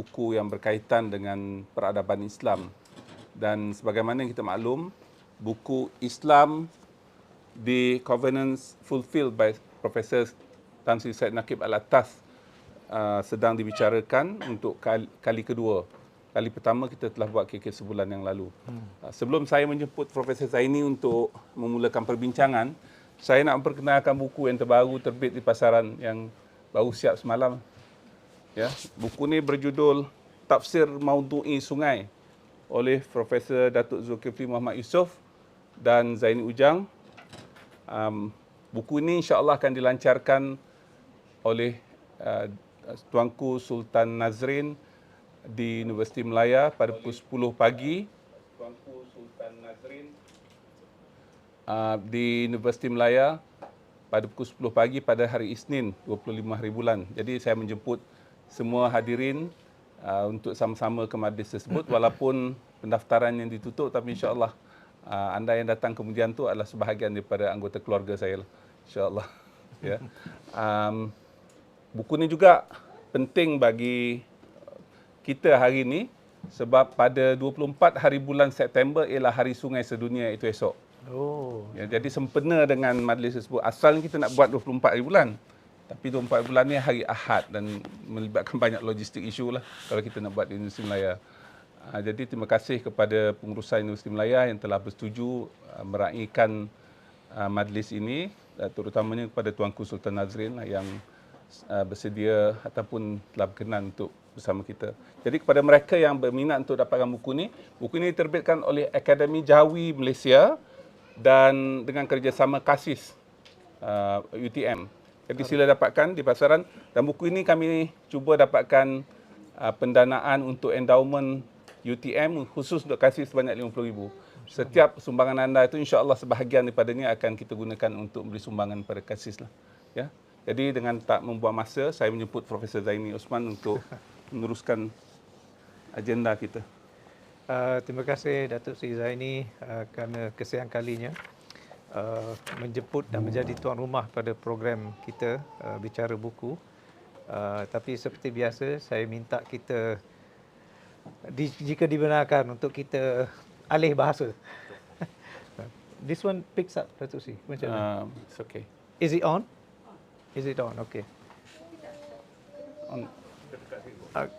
buku yang berkaitan dengan peradaban Islam. Dan sebagaimana yang kita maklum, buku Islam The Covenants Fulfilled by Professor Tan Sri Syed Naquib al-Attas sedang dibicarakan untuk kali kedua. Kali pertama kita telah buat kira-kira sebulan yang lalu. Sebelum saya menjemput Profesor Zaini untuk memulakan perbincangan, saya nak memperkenalkan buku yang terbaru terbit di pasaran yang baru siap semalam. Ya, buku ni berjudul Tafsir Maudu'i Sungai oleh Profesor Dato Zulkifli Muhammad Yusof dan Zaini Ujang. Buku ini insya-Allah akan dilancarkan oleh Tuanku Sultan Nazrin di Universiti Melaya pada pukul 10 pagi. Tuanku Sultan Nazrin di Universiti Melaya pada pukul 10 pagi pada hari Isnin 25 hari bulan. Jadi saya menjemput semua hadirin untuk sama-sama ke majlis tersebut, walaupun pendaftaran yang ditutup, tapi insya-Allah anda yang datang kemudian tu adalah sebahagian daripada anggota keluarga saya, insya-Allah. Ya. Buku ni juga penting bagi kita hari ini sebab pada 24 hari bulan September ialah Hari Sungai Sedunia itu esok. Oh. Ya, jadi sempena dengan majlis tersebut. Asalnya kita nak buat 24 hari bulan. Tapi 24 bulan ni hari Ahad dan melibatkan banyak logistik isu lah kalau kita nak buat di Universiti Melaya. Jadi terima kasih kepada pengurusan Universiti Melaya yang telah bersetuju meraihkan majlis ini, terutamanya kepada Tuanku Sultan Nazrin yang bersedia ataupun telah berkenan untuk bersama kita. Jadi kepada mereka yang berminat untuk dapatkan buku ini diterbitkan oleh Akademi Jawi Malaysia dan dengan kerjasama KASIS UTM. Jadi sila dapatkan di pasaran, dan buku ini kami cuba dapatkan pendanaan untuk endowment UTM khusus untuk KASIS sebanyak 50,000. Setiap sumbangan anda itu insya-Allah sebahagian daripadanya akan kita gunakan untuk beri sumbangan pada KASIS lah. Ya. Jadi dengan tak membuang masa, saya menjemput Profesor Zaini Uthman untuk meneruskan agenda kita. Terima kasih Datuk Seri Zaini kerana kesian kalinya menjemput dan menjadi tuan rumah pada program kita Bicara Buku. Tapi seperti biasa, saya minta kita jika dibenarkan untuk kita alih bahasa. This one picks up, Datuk Seri. Macam mana? It's okay. Is it on? Is it on? Okay. On.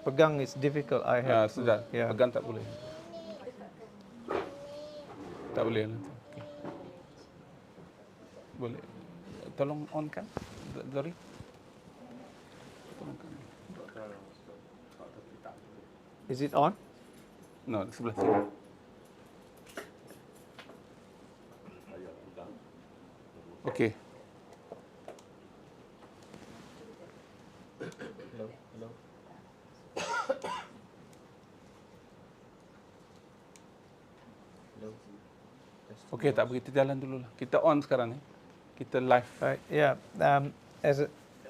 Pegang is difficult. I have. Sudah. Yeah. Pegang tak boleh. Tak boleh. Okay. Boleh. Tolong on kan? Sorry. Is it on? No, sebelah sini. Okay. Okey, tak apa, kita jalan dulu lah. Kita on sekarang ni. Kita live. Yeah.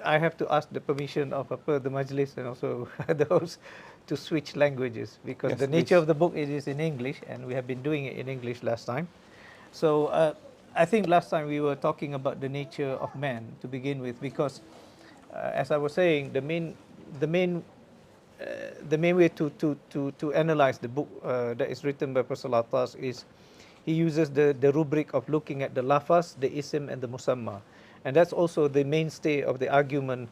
I have to ask the permission of the majlis and also the host to switch languages because the nature of the book is in English and we have been doing it in English last time. So I think last time we were talking about the nature of man to begin with because as I was saying, the main way to analyze the book that is written by Prof. al-Attas is he uses the rubric of looking at the lafaz, the ism, and the musamma. And that's also the mainstay of the argument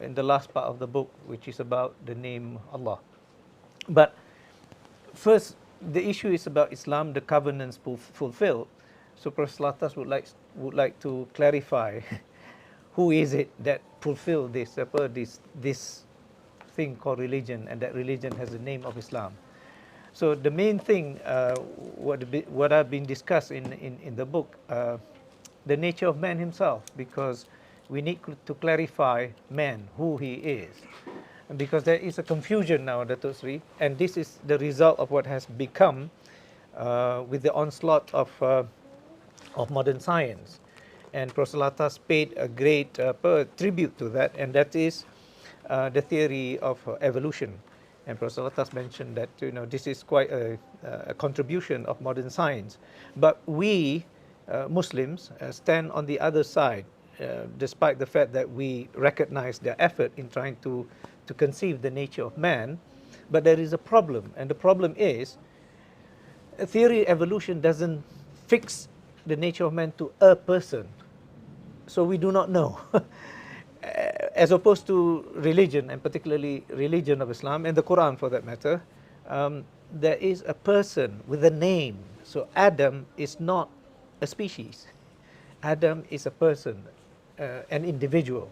in the last part of the book, which is about the name Allah. But first, the issue is about Islam, the covenants fulfilled. So Prof. al-Attas would like to clarify who is it that fulfilled this thing called religion, and that religion has the name of Islam. So the main thing, what I've been discussed in the book, the nature of man himself, because we need to clarify man, who he is. And because there is a confusion now, Dato' Sri, and this is the result of what has become with the onslaught of modern science. And Prof. al-Attas paid a great tribute to that, and that is the theory of evolution. And Prof. al-Attas mentioned that this is quite a contribution of modern science. But we Muslims stand on the other side, despite the fact that we recognize their effort in trying to conceive the nature of man. But there is a problem, and the problem is a theory evolution doesn't fix the nature of man to a person. So we do not know. As opposed to religion, and particularly religion of Islam, and the Quran for that matter, there is a person with a name. So Adam is not a species. Adam is a person, an individual.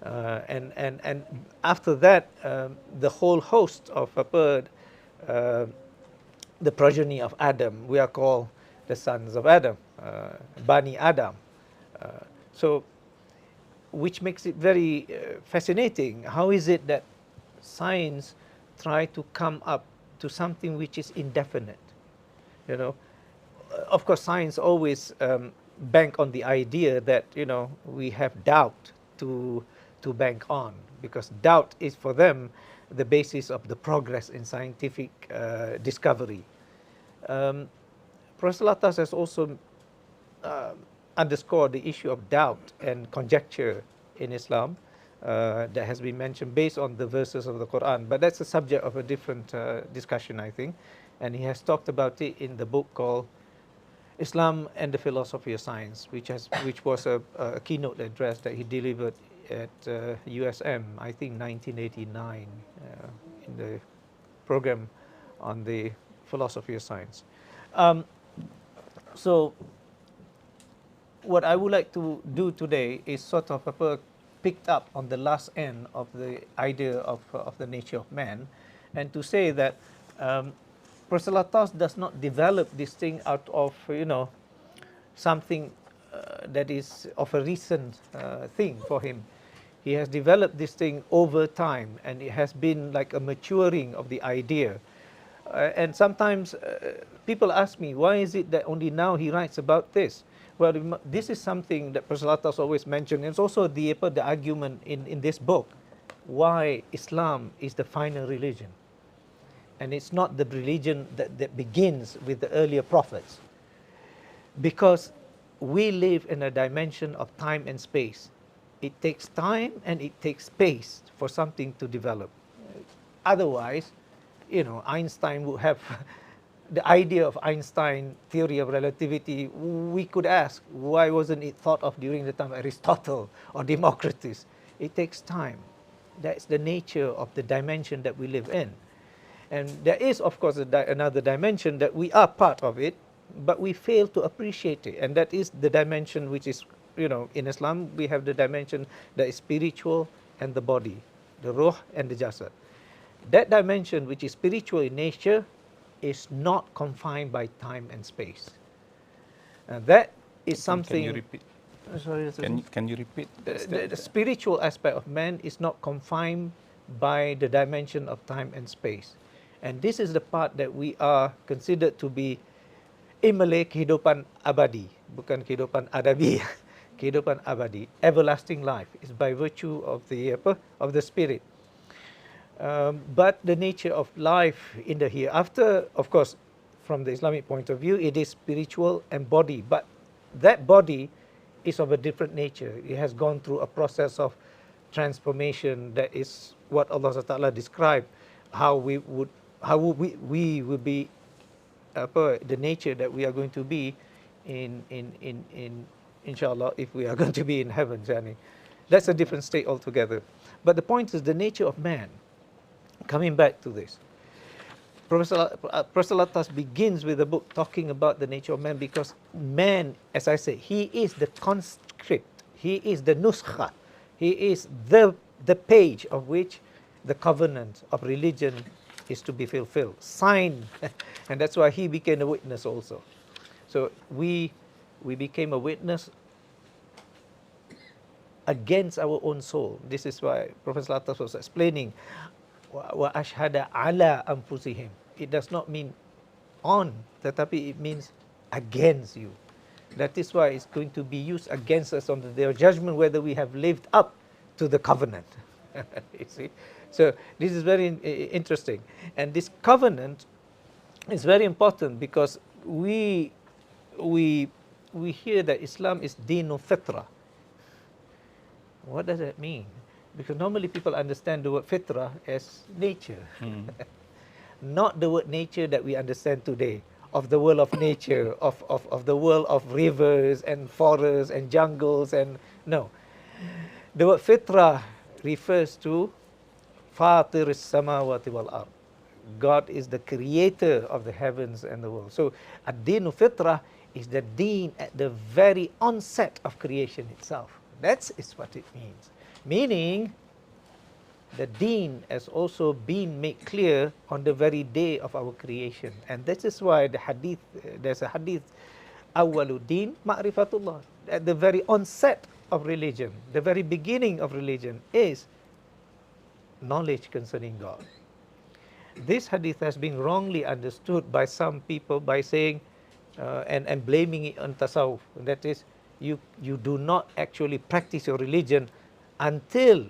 And after that, the whole host of the progeny of Adam, we are called the sons of Adam, Bani Adam. So, which makes it very fascinating. How is it that science try to come up to something which is indefinite? You know, of course, science always bank on the idea that, you know, we have doubt to bank on, because doubt is for them the basis of the progress in scientific discovery. Professor al-Attas has also underscored the issue of doubt and conjecture in Islam that has been mentioned based on the verses of the Quran, but that's a subject of a different discussion, I think, and he has talked about it in the book called Islam and the Philosophy of Science, which was a keynote address that he delivered at USM, I think 1989, in the program on the philosophy of science. So what I would like to do today is sort of picked up on the last end of the idea of the nature of man, and to say that Professor al-Attas does not develop this thing out of, you know, something that is of a recent thing for him. He has developed this thing over time, and it has been like a maturing of the idea. And sometimes people ask me, why is it that only now he writes about this? Well, this is something that Professor al-Attas always mentioned. It's also the argument in this book, why Islam is the final religion. And it's not the religion that begins with the earlier prophets. Because we live in a dimension of time and space. It takes time and it takes space for something to develop. Otherwise, you know, Einstein would have the idea of Einstein theory of relativity. We could ask, why wasn't it thought of during the time of Aristotle or Democritus? It takes time. That's the nature of the dimension that we live in. And there is, of course, another dimension that we are part of it, but we fail to appreciate it. And that is the dimension which is, you know, in Islam, we have the dimension that is spiritual and the body, the ruh and the jasad. That dimension, which is spiritual in nature, is not confined by time and space. And that is something... Can you repeat? Sorry, can you repeat? The spiritual aspect of man is not confined by the dimension of time and space. And this is the part that we are considered to be imale kehidupan abadi, bukan kehidupan adabi, kehidupan abadi, everlasting life is by virtue of the spirit. But the nature of life in the hereafter, of course, from the Islamic point of view, it is spiritual and body. But that body is of a different nature. It has gone through a process of transformation. That is what Allah Ta'ala described, how we would be, the nature that we are going to be in inshallah, if we are going to be in heaven, Zaini. That's a different state altogether. But the point is the nature of man. Coming back to this, Professor al-Attas begins with the book talking about the nature of man, because man, as I say, he is the conscript, he is the nuskha, he is the page of which the covenant of religion is to be fulfilled, signed, and that's why he became a witness also. So we became a witness against our own soul. This is why Professor al-Attas was explaining, wa ashhada ala anfusihim. It does not mean on, tetapi it means against you. That is why it's going to be used against us on the day of judgment, whether we have lived up to the covenant. You see? So this is very interesting. And this covenant is very important, because we hear that Islam is dinu fitra. What does that mean? Because normally people understand the word fitrah as nature. Not the word nature that we understand today, of the world of nature, of the world of rivers and forests and jungles and no. The word fitrah refers to Fatir as-samawati wal ard. God is the creator of the heavens and the world. So ad-dinu fitrah is the deen at the very onset of creation itself. That is what it means. Meaning, the deen has also been made clear on the very day of our creation. And this is why the hadith, there's a hadith, Awwaluddin ma'rifatullah. At the very onset of religion, the very beginning of religion is knowledge concerning God. This hadith has been wrongly understood by some people by saying, and blaming it on tasawwuf. That is, you do not actually practice your religion until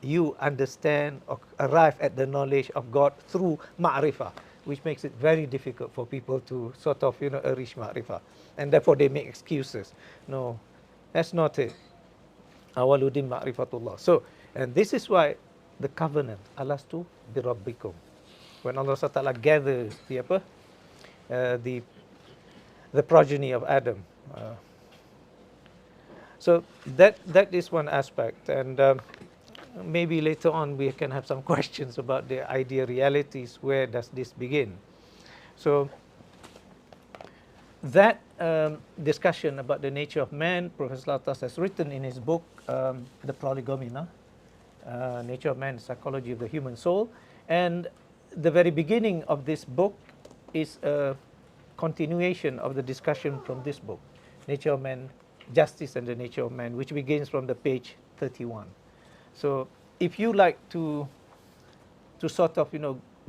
you understand or arrive at the knowledge of God through ma'rifah, which makes it very difficult for people to sort of, reach ma'rifah. And therefore they make excuses. No, that's not it. Awaluddin ma'rifatullah. So, and this is why the covenant, alastu bi rabbikum. When Allah SWT gathered the progeny of Adam. So that is one aspect. And maybe later on we can have some questions about the idea realities. Where does this begin? So that discussion about the nature of man, Professor al-Attas has written in his book, The Prolegomena, Nature of Man, Psychology of the Human Soul. And the very beginning of this book is a continuation of the discussion from this book, Nature of Man, Justice and the Nature of Man, which begins from the page 31. So if you like to sort of,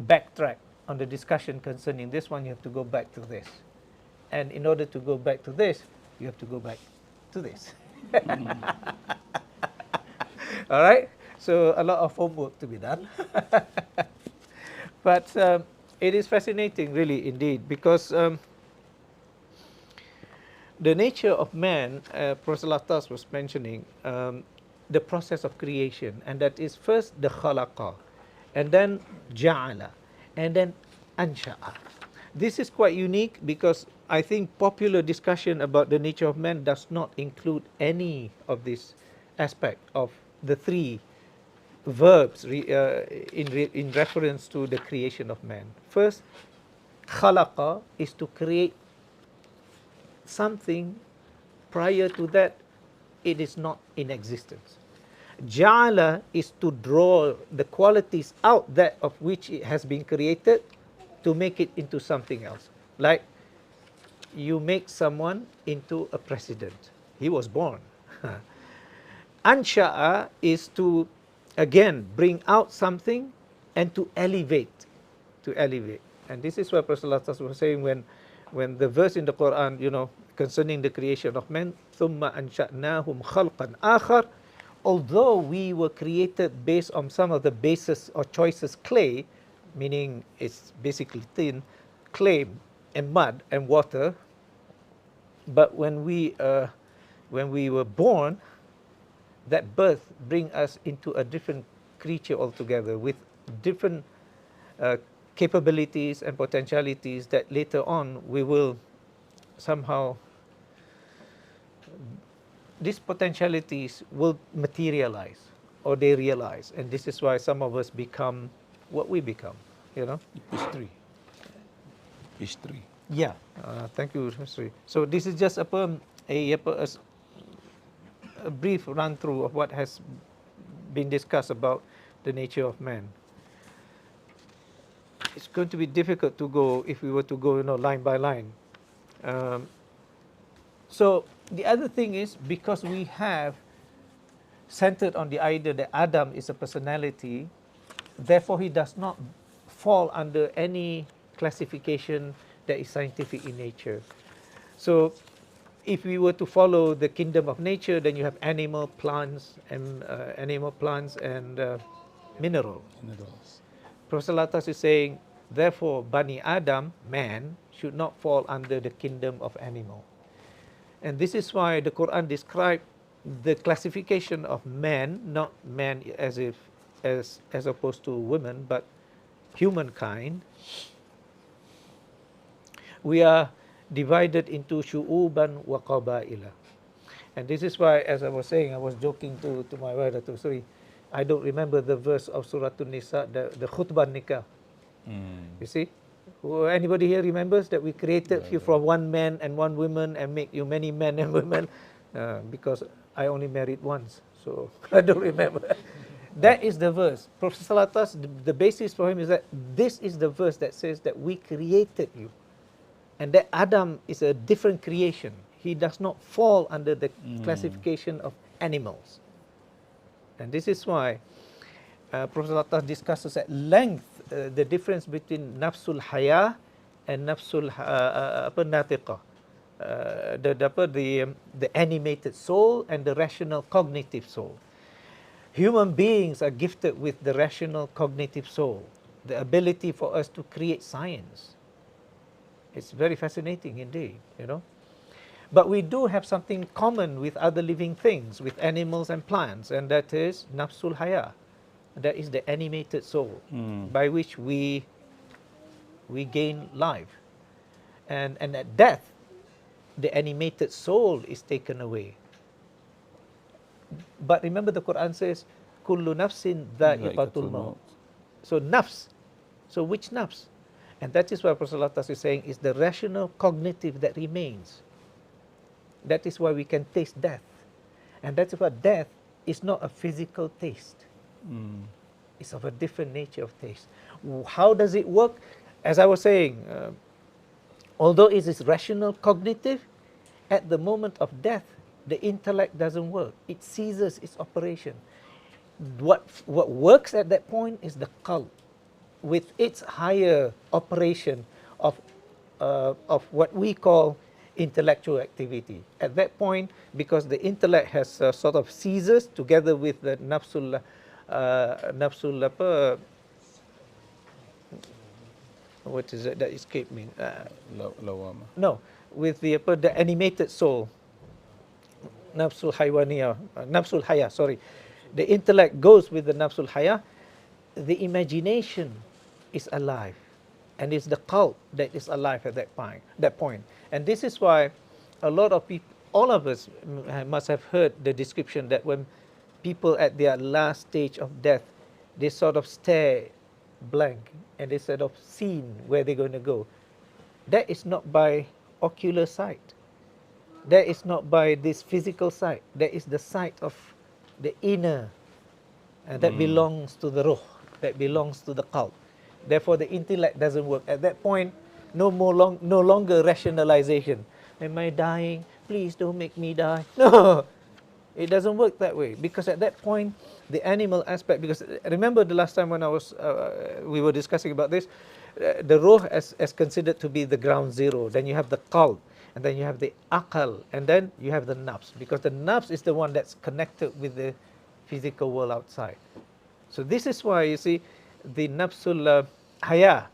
backtrack on the discussion concerning this one, you have to go back to this. And in order to go back to this, you have to go back to this. All right? So a lot of homework to be done. But it is fascinating, really, indeed, because the nature of man, Professor al-Attas was mentioning, the process of creation, and that is first the khalaqa, and then ja'ala, and then ansha'a. This is quite unique because I think popular discussion about the nature of man does not include any of this aspect of the three verbs in reference to the creation of man. First, khalaqa is to create something. Prior to that, it is not in existence. Ja'ala is to draw the qualities out that of which it has been created to make it into something else. Like you make someone into a president. He was born. Ansha'a is to, again, bring out something and to elevate. To elevate. And this is what Prophet ﷺ was saying when the verse in the Quran, concerning the creation of men, ثُمَّ أَنْشَأْنَاهُمْ خَلْقًا آخَرَ. Although we were created based on some of the bases or choices clay, meaning it's basically thin, clay and mud and water, but when we were born, that birth bring us into a different creature altogether with different capabilities and potentialities that later on we will somehow, these potentialities will materialize or they realize, and this is why some of us become what we become, History. Yeah, thank you, Seri. So this is just a brief run through of what has been discussed about the nature of man. It's going to be difficult to go if we were to go, line by line. So the other thing is, because we have centered on the idea that Adam is a personality, therefore he does not fall under any classification that is scientific in nature. So if we were to follow the kingdom of nature, then you have animal, plants, and minerals. Professor al-Attas is saying, therefore, Bani Adam, man, should not fall under the kingdom of animal. And this is why the Quran described the classification of man, not man as opposed to women, but humankind, we are divided into syu'uban wa qabaila. And this is why, as I was saying, I was joking to my wife, Dato, sorry, I don't remember the verse of Surah An-Nisa, the khutbah nikah. You see? Anybody here remembers that we created you from one man and one woman and make you many men and women? Because I only married once, so I don't remember. That is the verse. Prophet al-Attas, the basis for him is that this is the verse that says that we created you. And that Adam is a different creation. He does not fall under the classification of animals. And this is why Prophet al-Attas discusses at length the difference between nafsul haya and nafsul natiqah. The animated soul and the rational cognitive soul. Human beings are gifted with the rational cognitive soul, the ability for us to create science. It's very fascinating indeed, you know. But we do have something common with other living things, with animals and plants, and that is nafsul haya. That is the animated soul by which we gain life. And at death, the animated soul is taken away. But remember the Quran says, Kullu nafsin dha'iqatul maut. So nafs. So which nafs? And that is why Prophet ﷺ is saying is the rational cognitive that remains. That is why we can taste death. And that is why death is not a physical taste. It's of a different nature of taste. How does it work? As I was saying, although it is rational cognitive, at the moment of death, the intellect doesn't work. It ceases its operation. What works at that point is the qalb, with its higher operation of what we call intellectual activity. At that point, because the intellect has sort of ceases together with the nafsul what is it that escaped me? Lawama. No, with the animated soul, nafsul haywaniyah, nafsul haya. Sorry, the intellect goes with the nafsul haya. The imagination is alive, and it's the qalb that is alive at that point. And this is why a lot of people, all of us must have heard the description that when people at their last stage of death, they sort of stare blank and they sort of seen where they're going to go. That is not by ocular sight. That is not by this physical sight. That is the sight of the inner, and that belongs to the ruh, that belongs to the qalb. Therefore, the intellect doesn't work. At that point, no longer rationalization. Am I dying? Please don't make me die. No, it doesn't work that way. Because at that point, the animal aspect, because remember the last time when we were discussing about this, the ruh as considered to be the ground zero. Then you have the qalb, and then you have the aqal, and then you have the nafs. Because the nafs is the one that's connected with the physical world outside. So this is why you see the nafsul haya,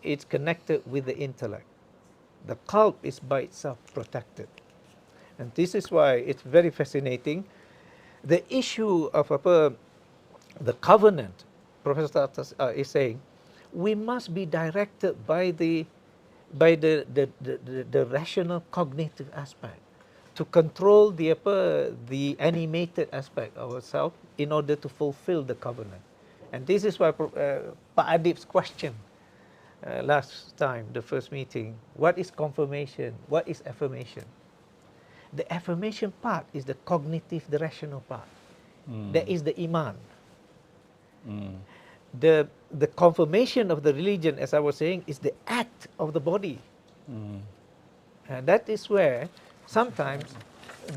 it's connected with the intellect. The qalb is by itself protected. And this is why it's very fascinating. The issue of the covenant, Professor is saying, we must be directed by the rational cognitive aspect to control the animated aspect of ourselves in order to fulfill the covenant. And this is why Pak Adib's question last time, the first meeting, what is confirmation? What is affirmation? The affirmation part is the cognitive, the rational part. That is the iman. The confirmation of the religion, as I was saying, is the act of the body. And that is where sometimes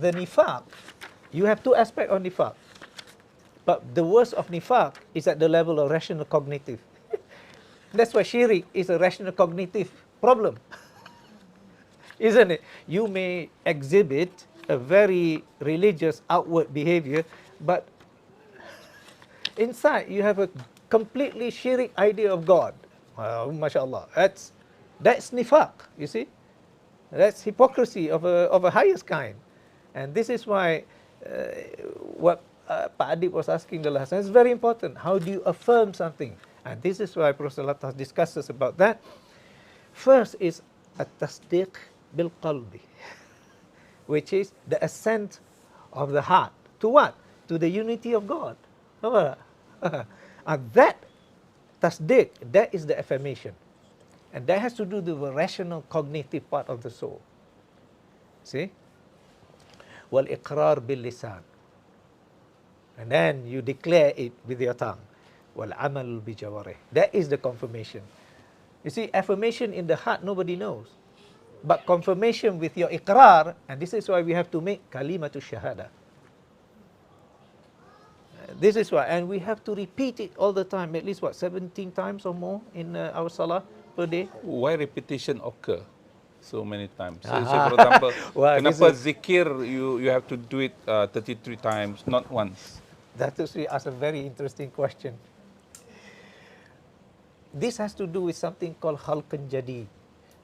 the nifaq, you have two aspects of nifaq. But the worst of nifaq is at the level of rational cognitive. That's why shirik is a rational cognitive problem. Isn't it? You may exhibit a very religious outward behavior, but inside you have a completely shirik idea of God. MashaAllah. That's nifaq, you see. That's hypocrisy of a highest kind. And this is why what Pak Adib was asking the last time is very important. How do you affirm something? And this is why Prof. al-Attas discusses about that. First is at-tasdiq bil-qalbi, which is the assent of the heart. To what? To the unity of God. And that tasdiq, that is the affirmation. And that has to do with the rational cognitive part of the soul. See? Wal-iqrar bil-lisan. And then you declare it with your tongue. Wal-amal bi-jawarih. That is the confirmation. You see, affirmation in the heart, nobody knows. But confirmation with your iqrar, and this is why we have to make kalimatu shahada. This is why, and we have to repeat it all the time, at least what, 17 times or more in our salah per day. Why repetition occur so many times? So, for example, Well, kenapa zikir you have to do it 33 times, not once? That is asked a very interesting question. This has to do with something called khalqan jadid,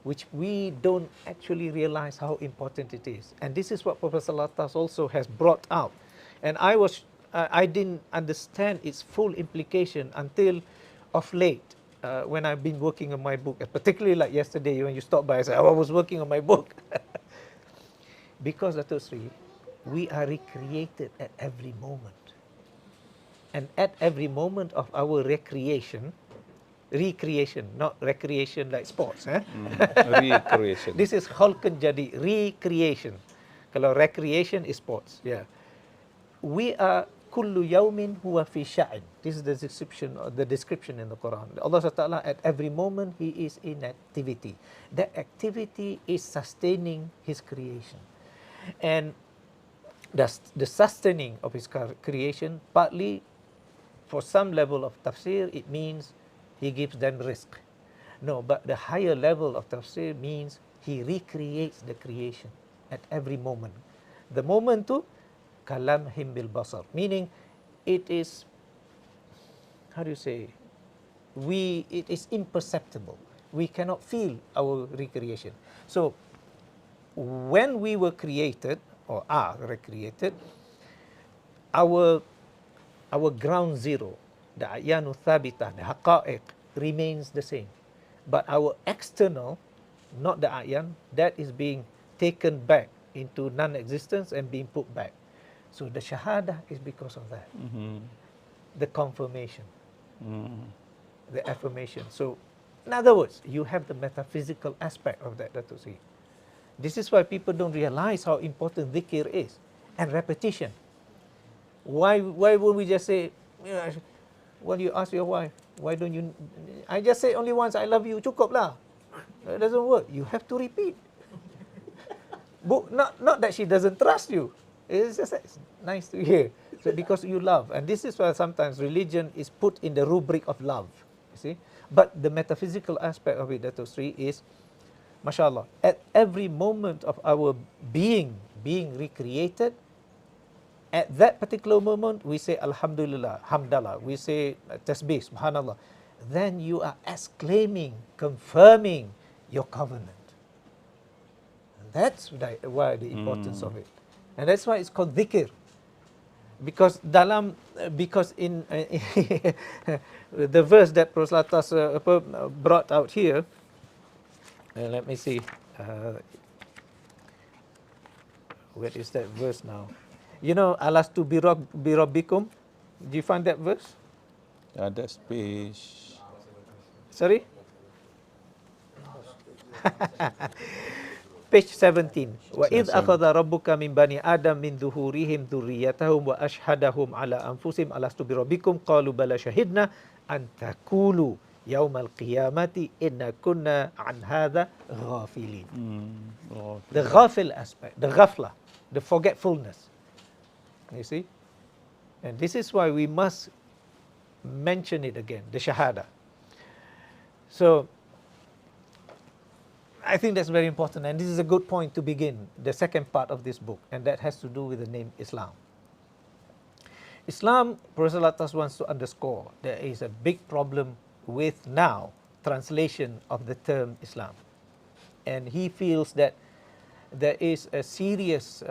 which we don't actually realize how important it is. And this is what Professor al-Attas also has brought out. And I didn't understand its full implication until of late, when I've been working on my book, particularly like yesterday when you stopped by, I said, oh, I was working on my book. Because, Dato Sri, we are recreated at every moment. And at every moment of our recreation, not recreation like sports. Recreation. This is khalqan jadi, recreation. Kalau recreation is sports. Yeah. We are kullu yawmin huwa fi sha'in. This is the description in the Quran. Allah SWT, at every moment, He is in activity. That activity is sustaining His creation. And the sustaining of His creation, partly for some level of tafsir, it means He gives them rizq. No, but the higher level of tafsir means He recreates the creation at every moment. The moment to kalamhim bil basar, meaning it is, how do you say, it is imperceptible. We cannot feel our recreation. So when we were created or are recreated, our ground zero, the ayanu thabita, the haqa'iq, remains the same. But our external, not the ayan, that is being taken back into non-existence and being put back. So the shahada is because of that. The confirmation, the affirmation. So in other words, you have the metaphysical aspect of that, Dato' Sri. This is why people don't realize how important dhikr is, and repetition. Why won't we just say, well, you ask your wife, why don't you, I just say only once, I love you, cukup lah. It doesn't work. You have to repeat. Not that she doesn't trust you. It's just it's nice to hear. So because you love. And this is why sometimes religion is put in the rubric of love. You see? But the metaphysical aspect of it, Dato' Sri, is, mashallah, at every moment of our being recreated, at that particular moment, we say Alhamdulillah, Hamdallah, we say Tasbih, Subhanallah. Then you are exclaiming, confirming your covenant. And that's why the importance of it. And that's why it's called dhikr. Because in the verse that Prof. al-Attas brought out here, let me see, where is that verse now? You know, alastu bi rabbikum. Do you find that verse? That's page. Sorry? Page 17. Wa idh akhadha rabbuka min bani adam min dhuhurihim dhurriyyatahum wa ashhadahum ala anfusihim alastu bi rabbikum qalu bala shahidna an taqulu yawmal qiyamati inna kunna an hadha ghafilin. The ghafil aspect, the ghafla, the forgetfulness. You see? And this is why we must mention it again, the shahada. So I think that's very important, and this is a good point to begin the second part of this book, and that has to do with the name Islam. Islam, Professor al-Attas wants to underscore, there is a big problem with now translation of the term Islam. And he feels that there is a serious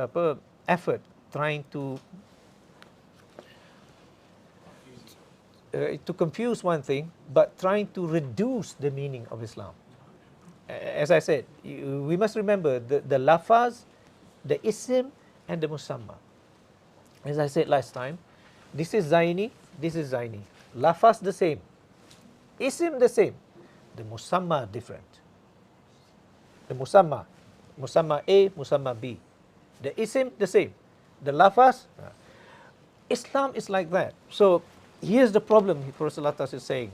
effort trying to confuse one thing, but trying to reduce the meaning of Islam. As I said, we must remember the lafaz, the ism, and the musamma. As I said last time, this is Zaini, this is Zaini. Lafaz the same, ism the same, the musamma different. The musamma A, musamma B. The ism the same, the lafaz. Islam is like that. So here's the problem Prophet al-Attas is saying.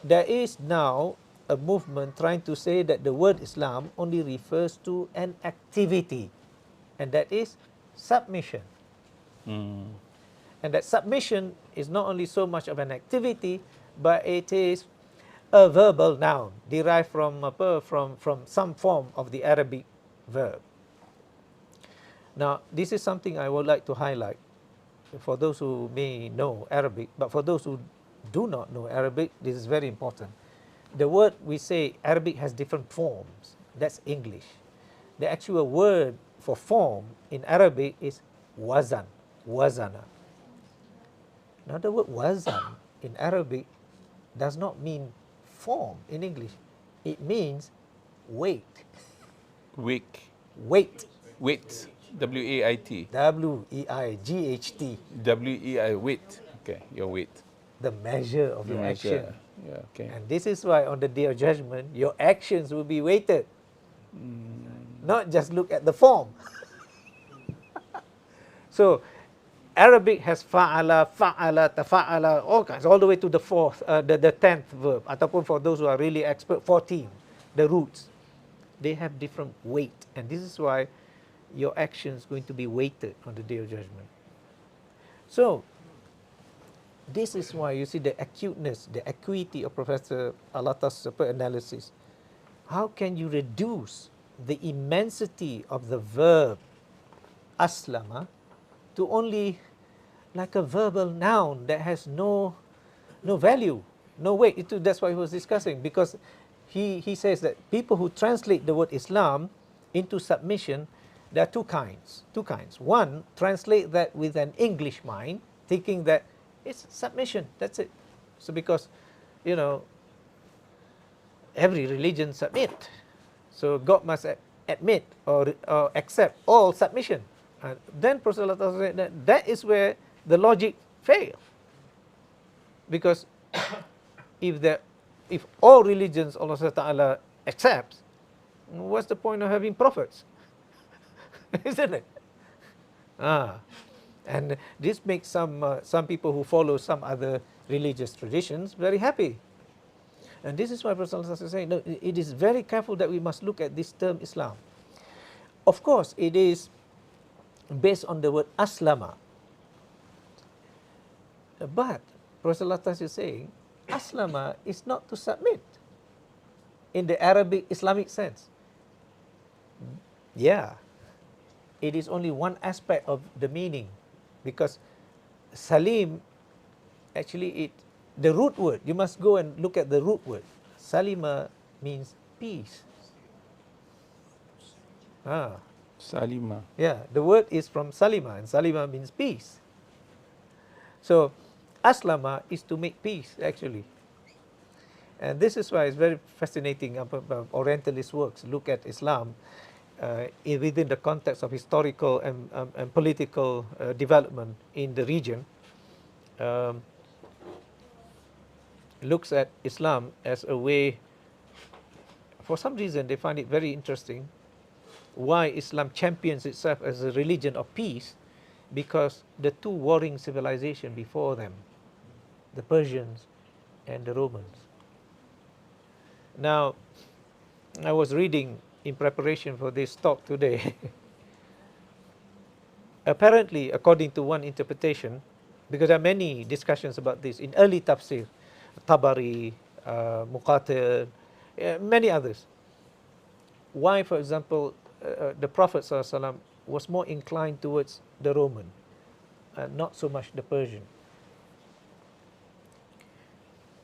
There is now a movement trying to say that the word Islam only refers to an activity, and that is submission. And that submission is not only so much of an activity, but it is a verbal noun derived from some form of the Arabic verb. Now, this is something I would like to highlight for those who may know Arabic, but for those who do not know Arabic, this is very important. The word we say Arabic has different forms. That's English. The actual word for form in Arabic is wazan, wazana. Now, the word wazan in Arabic does not mean form in English. It means weight. Weight. Weight. Weight. W-A-I-T. W-E-I-G-H-T. W-E-I, weight. Okay, your weight. The measure of your action. Yeah, okay. And this is why on the Day of Judgment, your actions will be weighted. Not just look at the form. So, Arabic has fa'ala, fa'ala, tafa'ala, all kinds, all the way to the 10th verb. Ataupun for those who are really expert, 14, the roots. They have different weight. And this is why your action is going to be weighted on the Day of Judgment. So, this is why you see the acuteness, the acuity of Professor al-Attas' analysis. How can you reduce the immensity of the verb aslama to only like a verbal noun that has no value, no weight? That's what he was discussing, because he says that people who translate the word Islam into submission, there are two kinds. One, translate that with an English mind, thinking that it's submission, that's it. So because, every religion submit. So God must admit or accept all submission. And then Prophet said that is where the logic fails. Because if all religions Allah Ta'ala accepts, what's the point of having prophets? Isn't it? And this makes some people who follow some other religious traditions very happy. And this is why Prophet is saying, no, it is very careful that we must look at this term Islam. Of course, it is based on the word aslama. But Prophet is saying, aslama is not to submit in the Arabic Islamic sense. Yeah, it is only one aspect of the meaning, because salim, actually the root word, you must go and look at the root word. Salima means peace. Salima. Yeah, the word is from salima, and salima means peace. So, aslama is to make peace, actually. And this is why it's very fascinating about Orientalist works. Look at Islam within the context of historical and political development in the region. Looks at Islam as a way, for some reason they find it very interesting, why Islam champions itself as a religion of peace, because the two warring civilizations before them, the Persians and the Romans. Now, I was reading in preparation for this talk today. Apparently, according to one interpretation, because there are many discussions about this in early tafsir, Tabari, Muqatil, many others. Why, for example, the Prophet ﷺ was more inclined towards the Roman, not so much the Persian.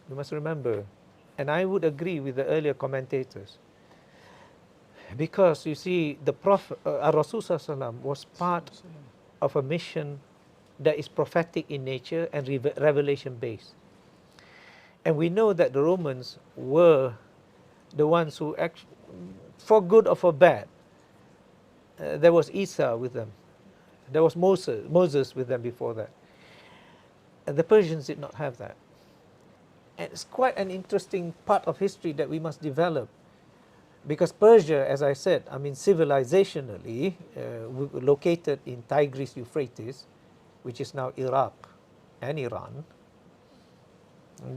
You must remember, and I would agree with the earlier commentators, Because you see, the Prophet, Rasul was part of a mission that is prophetic in nature and revelation based. And we know that the Romans were the ones who, for good or for bad, there was Isa with them. There was Moses with them before that. And the Persians did not have that. And it's quite an interesting part of history that we must develop. Because Persia, as I said, I mean, civilizationally, located in Tigris Euphrates, which is now Iraq and Iran,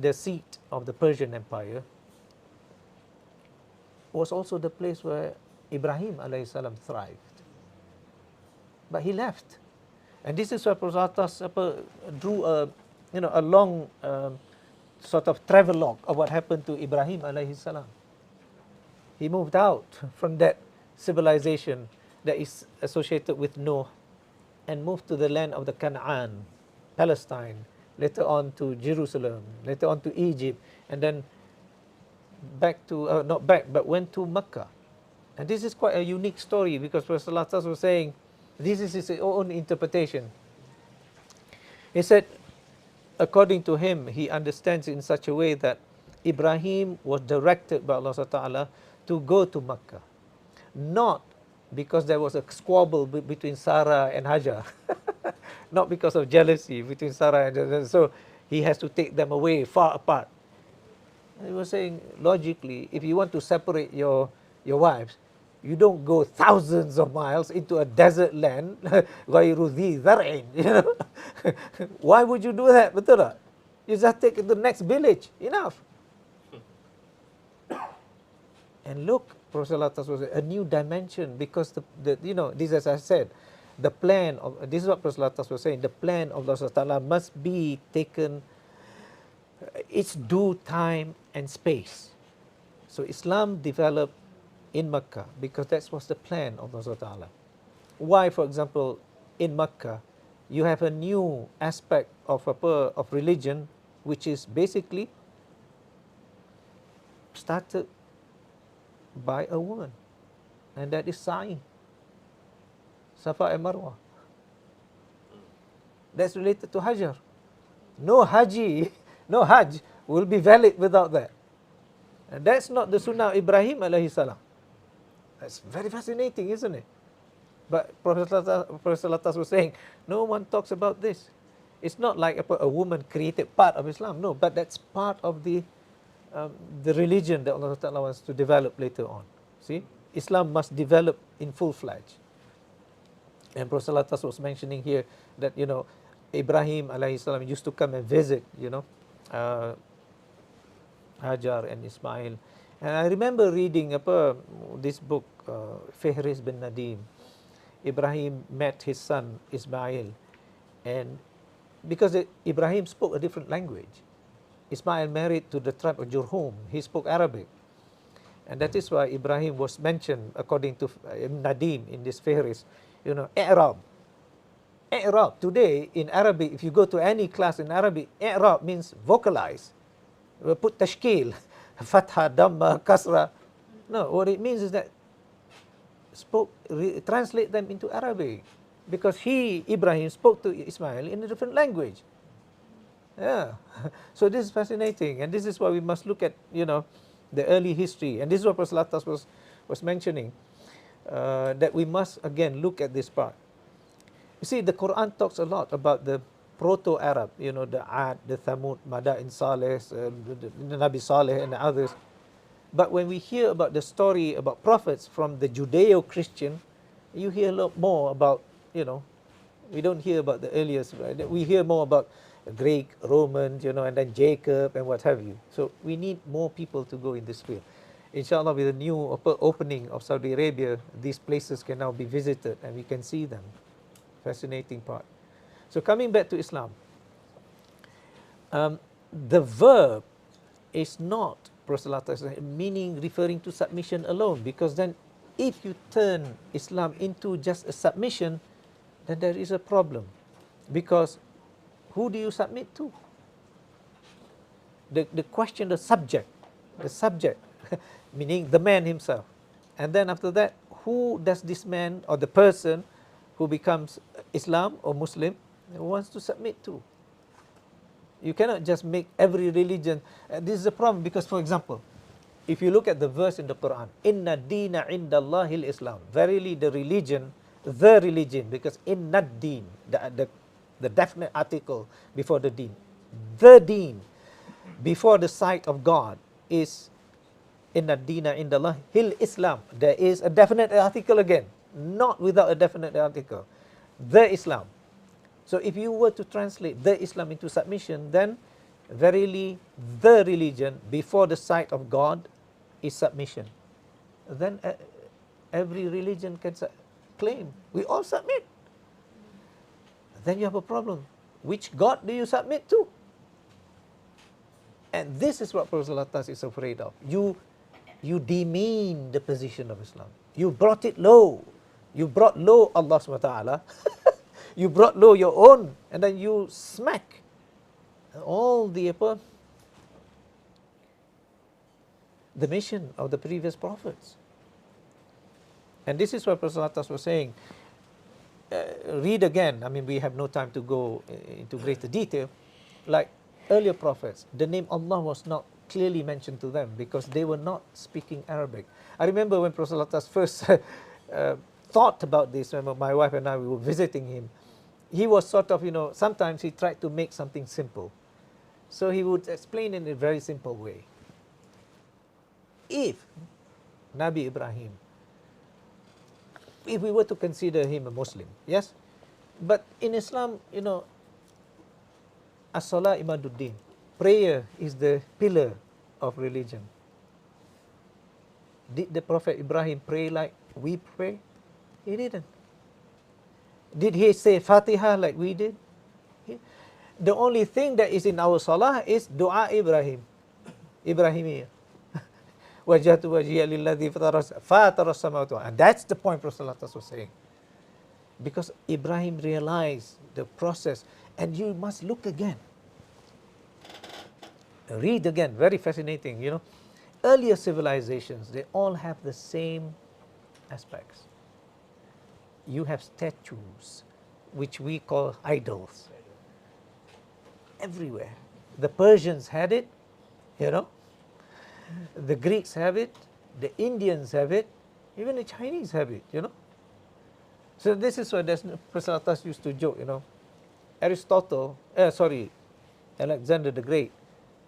the seat of the Persian Empire, was also the place where Ibrahim alayhi salam thrived. But he left. And this is where Prof. al-Attas drew a long sort of travelogue of what happened to Ibrahim alayhi salam. He moved out from that civilization that is associated with Noah and moved to the land of the Canaan, Palestine, later on to Jerusalem, later on to Egypt, and then back to, not back, but went to Mecca. And this is quite a unique story because Prof. al-Attas was saying, this is his own interpretation. He said, according to him, he understands in such a way that Ibrahim was directed by Allah Ta'ala to go to Mecca, not because there was a squabble between Sarah and Hajar, not because of jealousy between Sarah and Hajar, so he has to take them away far apart. And he was saying, logically, if you want to separate your wives, you don't go thousands of miles into a desert land, غَيْرُ ذِي ذَرْعٍ, you know. Why would you do that? Betul tak? You just take the next village, enough. And look, Prof. al-Attas was a new dimension because you know, this, as I said, the plan of, this is what Prof. al-Attas was saying, the plan of Allah Ta'ala must be taken its due time and space. So Islam developed in Mecca because that was the plan of Allah Ta'ala. Why, for example, in Mecca, you have a new aspect of religion, which is basically started by a woman, and that is Sa'i, Safa and Marwa. That's related to Hajar. No Haji, no Hajj will be valid without that. And that's not the Sunnah of Ibrahim alayhi salam. That's very fascinating, isn't it? But Prof. al-Attas was saying, no one talks about this. It's not like a woman created part of Islam. No, but that's part of the religion that Allah Ta'ala wants to develop later on. See, Islam must develop in full-fledged. And Prof. al-Attas was mentioning here that, you know, Ibrahim alayhi salam used to come and visit, you know, Hajar and Ismail. And I remember reading this book, Fihris bin Nadim. Ibrahim met his son Ismail, and because Ibrahim spoke a different language, Ismail married to the tribe of Jurhum. He spoke Arabic, and that is why Ibrahim was mentioned according to Nadim in this Fihris. You know, I'rab. I'rab today in Arabic, if you go to any class in Arabic, I'rab means vocalize. We put tashkil, fatha, damma, kasra. No, what it means is that translate them into Arabic, because Ibrahim spoke to Ismail in a different language. Yeah, so this is fascinating, and this is why we must look at, you know, the early history, and this is what Prof. al-Attas was mentioning, that we must again look at this part. You see, the Quran talks a lot about the Proto-Arab, you know, the Ad, the Thamud, Madain Saleh, the Nabi Saleh and the others. But when we hear about the story about prophets from the Judeo-Christian, you hear a lot more about, you know, we don't hear about the earliest, right? We hear more about Greek, Roman, you know, and then Jacob and what have you. So we need more people to go in this field. Inshallah, with the new opening of Saudi Arabia, these places can now be visited and we can see them. Fascinating part. So coming back to Islam, the verb is not meaning referring to submission alone, because then if you turn Islam into just a submission, then there is a problem, because who do you submit to? The question, the subject, meaning the man himself. And then after that, who does this man or the person who becomes Islam or Muslim wants to submit to? You cannot just make every religion. This is a problem because, for example, if you look at the verse in the Quran, Inna Deena Indallahil Islam, verily the religion, because Inna Deen, the definite article before the Deen, the Deen, before the sight of God is Inna Deena Indallahil Islam. There is a definite article again, not without a definite article, the Islam. So if you were to translate the Islam into submission, then verily the religion before the sight of God is submission. Then every religion can claim, we all submit. Then you have a problem. Which God do you submit to? And this is what Prophet al-Attas is afraid of. You demean the position of Islam. You brought it low. You brought low Allah subhanahu wa ta'ala. You brought low your own, and then you smack all the mission of the previous prophets. And this is what Prophet al-Attas was saying. Read again. I mean, we have no time to go into greater detail. Like earlier prophets, the name Allah was not clearly mentioned to them because they were not speaking Arabic. I remember when Prophet al-Attas first thought about this, when my wife and I we were visiting him, he was sort of, sometimes he tried to make something simple. So he would explain in a very simple way. If Nabi Ibrahim, if we were to consider him a Muslim, yes? But in Islam, as-salah imaduddin, prayer is the pillar of religion. Did the Prophet Ibrahim pray like we pray? He didn't. Did he say Fatiha like we did? The only thing that is in our salah is dua Ibrahimiyah. Wajhatu wajhiya lilladhi fatara samawati wal ardh. And that's the point Prophet was saying. Because Ibrahim realized the process, and you must look again. Read again, very fascinating, Earlier civilizations, they all have the same aspects. You have statues, which we call idols, everywhere. The Persians had it, the Greeks have it, the Indians have it, even the Chinese have it, So this is what Prophet al-Attas used to joke, Alexander the Great,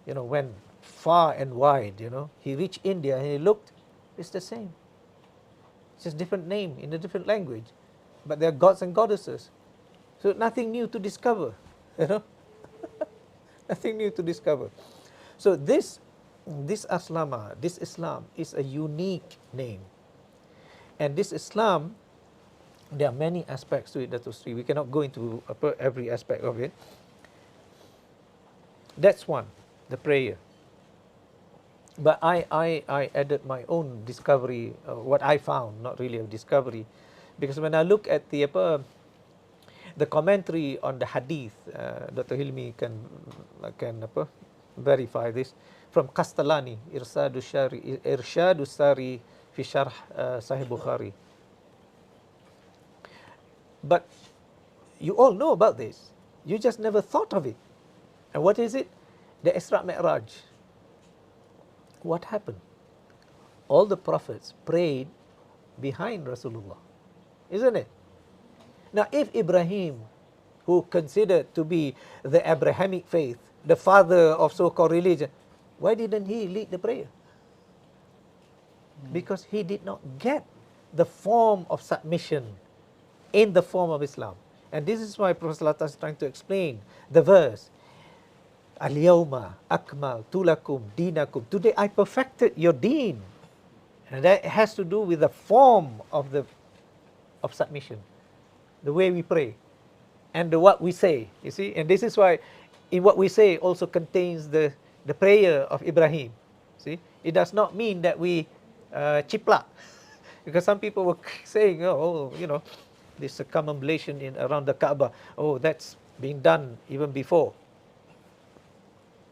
went far and wide, He reached India and he looked, it's the same. It's just different name in a different language. But they're gods and goddesses. So nothing new to discover, Nothing new to discover. So this Islam is a unique name. And this Islam, there are many aspects to it, Dato Sri. We cannot go into every aspect of it. That's one, the prayer. But I added my own discovery, what I found, not really a discovery. Because when I look at the commentary on the hadith, Dr. Hilmi can verify this, from Kastalani, Irshadu Sari fi Sharh Sahih Bukhari. But you all know about this. You just never thought of it. And what is it? The Isra Mi'raj. What happened? All the prophets prayed behind Rasulullah, isn't it? Now, if Ibrahim, who considered to be the Abrahamic faith, the father of so-called religion, why didn't he lead the prayer? Because he did not get the form of submission in the form of Islam. And this is why Prophet is trying to explain the verse, Al-Yawma akmaltu lakum dinakum. Today I perfected your deen. And that has to do with the form of submission, the way we pray, and what we say. You see, and this is why, in what we say also contains the prayer of Ibrahim. See, it does not mean that we chiplak, because some people were saying, this circumambulation around the Kaaba. Oh, that's being done even before.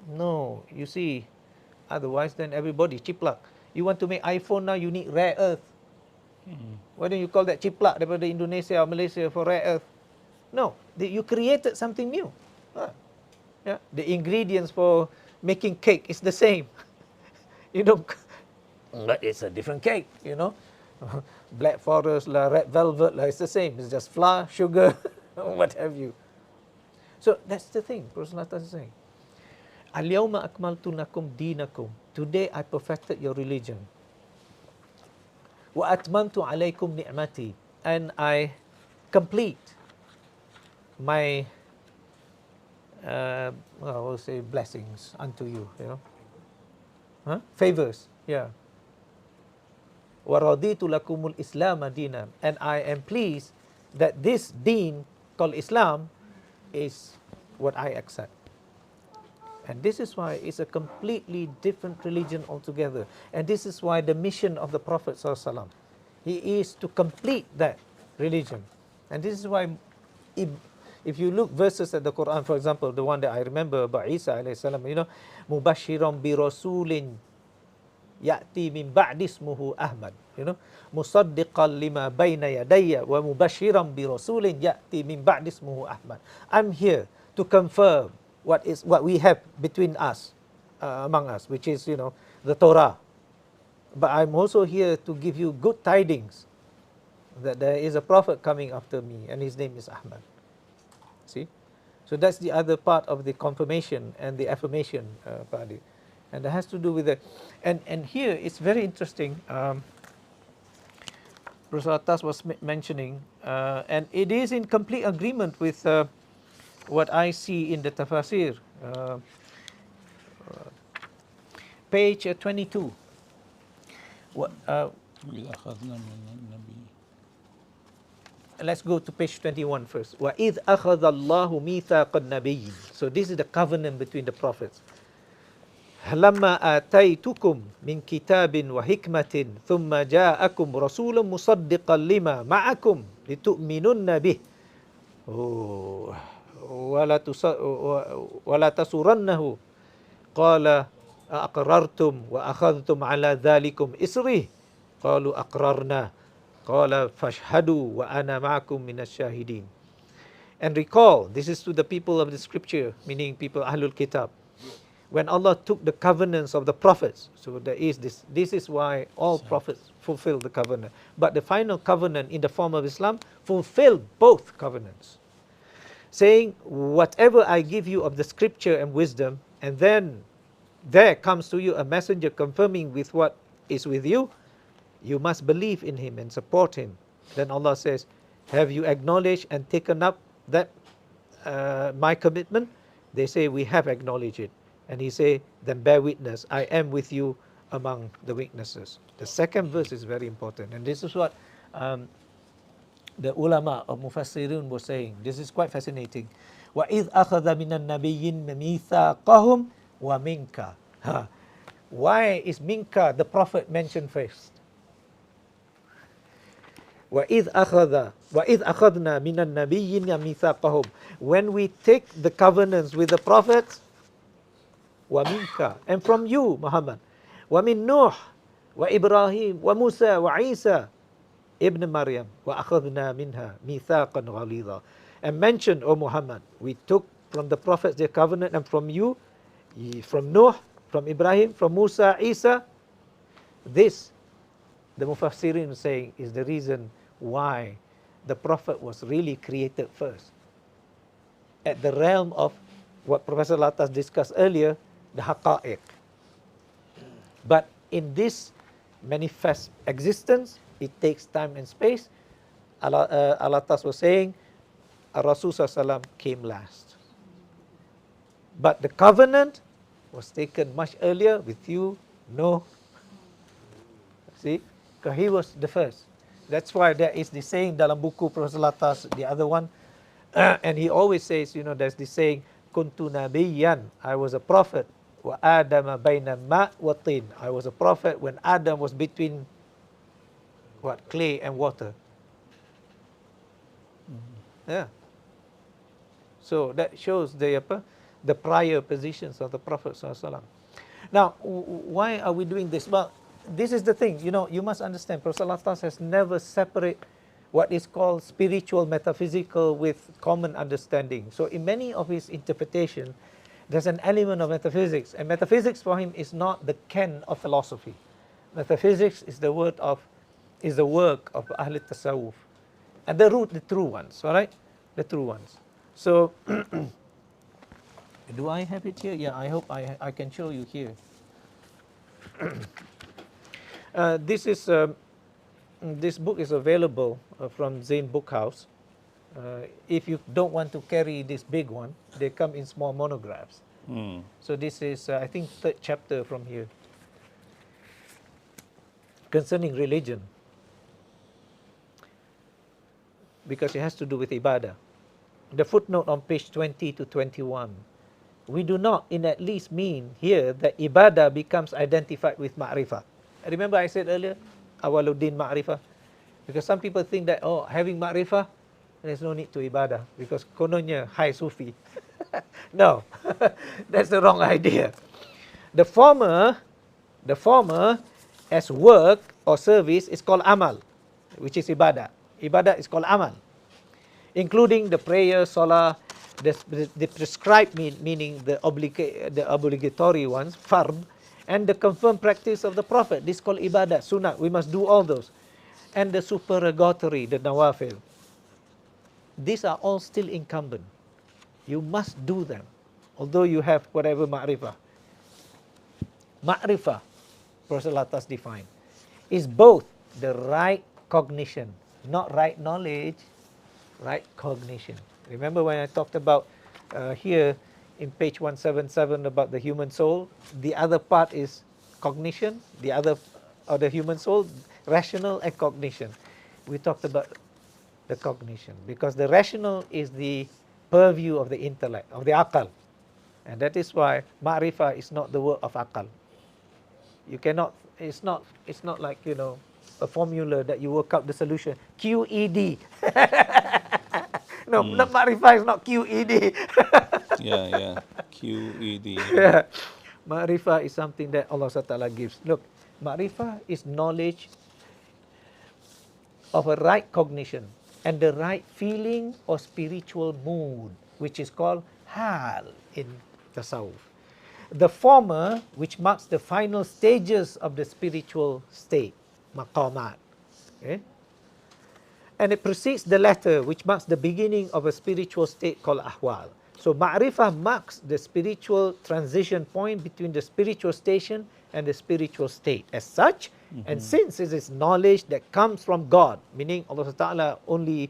No, you see, otherwise then everybody chiplak. You want to make iPhone now, you need rare earth. Why don't you call that ciplak daripada Indonesia or Malaysia for rare earth? No, you created something new. Yeah, the ingredients for making cake is the same. You know, but it's a different cake, you know. Black forest, red velvet, it's the same. It's just flour, sugar, what have you. So that's the thing, Prophet is saying. Al-yawma akmaltu lakum dinakum. Today I perfected your religion. Wa atmamtu alaykum ni'mati. And I complete my I will say blessings unto you, you know. Favors, yeah. Wa raditu lakumul Islam dinan. And I am pleased that this deen called Islam is what I accept. And this is why it's a completely different religion altogether. And this is why the mission of the Prophet ﷺ, he is to complete that religion. And this is why if you look verses at the Quran, for example, the one that I remember about Isa alayhi salam, you know, mubashiran bi rasulin ya'ti min ba'di ismuhu Ahmad, you know, musaddiqan lima bayna yadayya wa mubashiran bi rasulin ya'ti min ba'di ismuhu Ahmad. I'm here to confirm what we have between us, among us, which is, you know, the Torah. But I'm also here to give you good tidings that there is a prophet coming after me, and his name is Ahmad. See? So that's the other part of the confirmation and the affirmation part. And that has to do with the... And here it's very interesting. Professor al-Attas was mentioning, and it is in complete agreement with what I see in the tafsir. Page 22. Let's go to page 21 first. وَإِذْ أَخَذَ اللَّهُ مِيثَاقَ النَّبِيِّينَ. So this is the covenant between the prophets. لَمَّا آتَيْتُكُمْ مِنْ كِتَابٍ وَحِكْمَةٍ ثُمَّ جَاءَكُمْ رَسُولٌ مُصَدِّقًا لِمَا مَعَكُمْ لِتُؤْمِنُنَّ بِهِ وَلَا تَسُرَنَّهُ قَالَ أَقْرَرْتُمْ وَأَخَذْتُمْ عَلَى ذَلِكُمْ إِصْرِي قَالُوا أَقْرَرْنَا قَالَ فَاشْهَدُوا وَأَنَا مَعَكُمْ مِنَ الشَّاهِدِينَ. And recall, this is to the people of the scripture, meaning people Ahlul Kitab, when Allah took the covenants of the prophets. So there is this is why all prophets fulfill the covenant. But the final covenant in the form of Islam fulfilled both covenants, saying, whatever I give you of the scripture and wisdom, and then there comes to you a messenger confirming with what is with you, you must believe in him and support him. Then Allah says, have you acknowledged and taken up that my commitment? They say, we have acknowledged it. And he say, then bear witness, I am with you among the witnesses. The second verse is very important, and this is what the ulama of Mufassirun was saying. This is quite fascinating. وَإِذْ أَخَذَ مِنَ النَّبِيِّينَ مِيثَاقَهُمْ وَمِنْكَ. Why is Minka, the prophet, mentioned first? وَإِذْ أَخَذْنَا مِنَ النَّبِيِّينَ مِيثَاقَهُمْ. When we take the covenants with the prophets, وَمِنْكَ, and from you, Muhammad, وَمِن نُوحٍ وَإِبْرَاهِيمَ وَمُوسَى وَعِيسَى ibn Maryam, وَأَخَذْنَا مِنْهَا مِيثَاقًا غَلِيظًا. And mention, O Muhammad, we took from the prophets their covenant, and from you, from Noah, from Ibrahim, from Musa, Isa. This, the Mufassirin is saying, is the reason why the prophet was really created first. At the realm of what Professor al-Attas discussed earlier, the haqa'iq. But in this manifest existence, it takes time and space. Al-Attas was saying, Rasul Sallallahu came last. But the covenant was taken much earlier with you, no. See, because he was the first. That's why there is the saying dalam buku Professor al-Attas, the other one, and he always says, you know, there's this saying, Kuntu nabiyyan, I was a prophet, wa Adama baina ma wa tin. I was a prophet when Adam was between what, clay and water. Yeah. So that shows the prior positions of the Prophet ﷺ. Now, why are we doing this? Well, this is the thing, you know, you must understand, Professor al-Attas has never separated what is called spiritual metaphysical with common understanding. So in many of his interpretation, there's an element of metaphysics, and metaphysics for him is not the ken of philosophy. Metaphysics is the work of Ahl Tasawwuf, and the true ones, all right, the true ones. So, do I have it here? Yeah, I hope I can show you here. This book is available from Zain Book House. If you don't want to carry this big one, they come in small monographs. So this is, I think, third chapter from here, concerning religion, because it has to do with ibadah. The footnote on page 20 to 21. We do not in at least mean here that ibadah becomes identified with ma'rifah. Remember I said earlier, awaluddin ma'rifah? Because some people think that, oh, having ma'rifah, there's no need to ibadah, because kononnya high Sufi. No, that's the wrong idea. The former as work or service is called amal, which is ibadah. Ibadah is called amal, including the prayer, salah, the prescribed meaning the obligatory ones, fard, and the confirmed practice of the Prophet. This is called ibadah, sunnah. We must do all those. And the supererogatory, the nawafil. These are all still incumbent. You must do them, although you have whatever ma'rifah. Ma'rifah, Professor al-Attas defined, is both the right cognition, not right knowledge, right cognition. Remember when I talked about here in page 177 about the human soul? The other part is cognition, the other of the human soul, rational and cognition. We talked about the cognition, because the rational is the purview of the intellect, of the akal. And that is why ma'rifah is not the work of akal. You cannot, it's not like, you know, a formula that you work out the solution. QED. No, not ma'rifah is not QED. Yeah. QED. Yeah. Ma'rifah is something that Allah Ta'ala gives. Look, ma'rifah is knowledge of a right cognition and the right feeling or spiritual mood, which is called hal in tasawwuf. The former, which marks the final stages of the spiritual state, maqamat. Okay? And it precedes the latter, which marks the beginning of a spiritual state called ahwal. So ma'rifah marks the spiritual transition point between the spiritual station and the spiritual state. As such, and since it is knowledge that comes from God, meaning Allah Ta'ala only,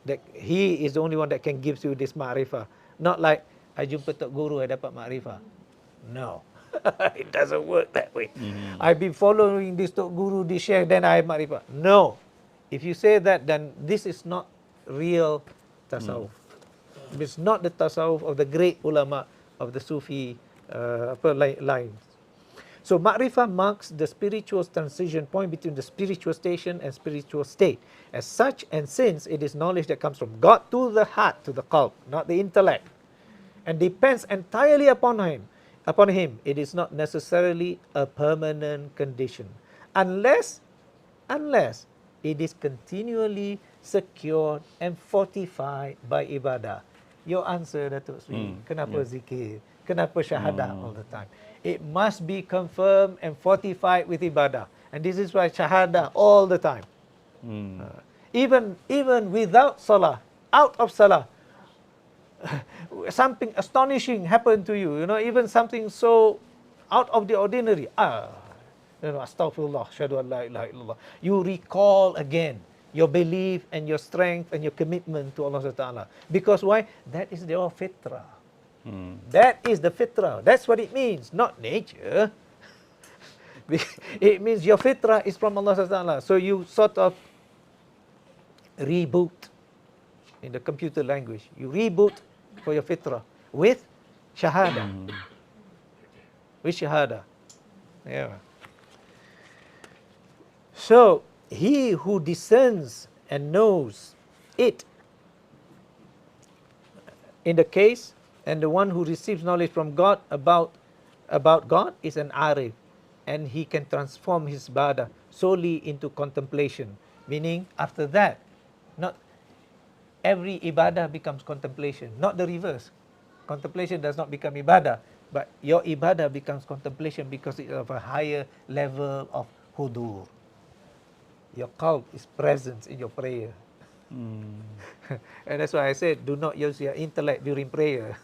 that He is the only one that can give you this ma'rifah. Not like, I jumpa Tok Guru, I dapat ma'rifah. No, it doesn't work that way. I've been following this Tok Guru, this Syed, then I have ma'rifah. No. If you say that, then this is not real tasawwuf. It's not the tasawwuf of the great ulama of the Sufi lines. So ma'rifah marks the spiritual transition point between the spiritual station and spiritual state. As such, and since it is knowledge that comes from God to the heart, to the qalb, not the intellect, and depends entirely upon him, it is not necessarily a permanent condition, unless it is continually secured and fortified by ibadah. Your answer, Dato' Sri, kenapa zikir? Kenapa syahadah all the time? It must be confirmed and fortified with ibadah. And this is why syahadah all the time. Even without salah, out of salah, something astonishing happened to you. You know, even something so out of the ordinary. Astaghfirullah, shahadu an la ilaha illallah. You recall again your belief and your strength and your commitment to Allah Ta'ala. Because why? That is your fitrah. That is the fitrah. That's what it means, not nature. It means your fitrah is from Allah Ta'ala. So you sort of reboot, in the computer language, you reboot for your fitrah with shahada. With shahada. Yeah. So he who discerns and knows it in the case, and the one who receives knowledge from God about God is an arif. and he can transform his ibadah solely into contemplation. Meaning, after that, not every ibadah becomes contemplation, not the reverse. Contemplation does not become ibadah, but your ibadah becomes contemplation because it's of a higher level of hudur. Your qalb is present in your prayer. And that's why I said, do not use your intellect during prayer.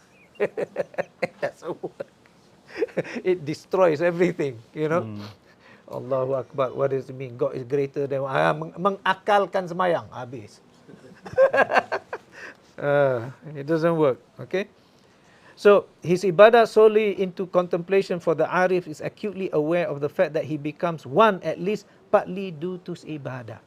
That's a word. It destroys everything, you know. Allahu Akbar, what does it mean? God is greater than... mengakalkan semayang, habis. It doesn't work, okay? So, his ibadah solely into contemplation for the arif is acutely aware of the fact that he becomes one, at least partly due to his ibadah.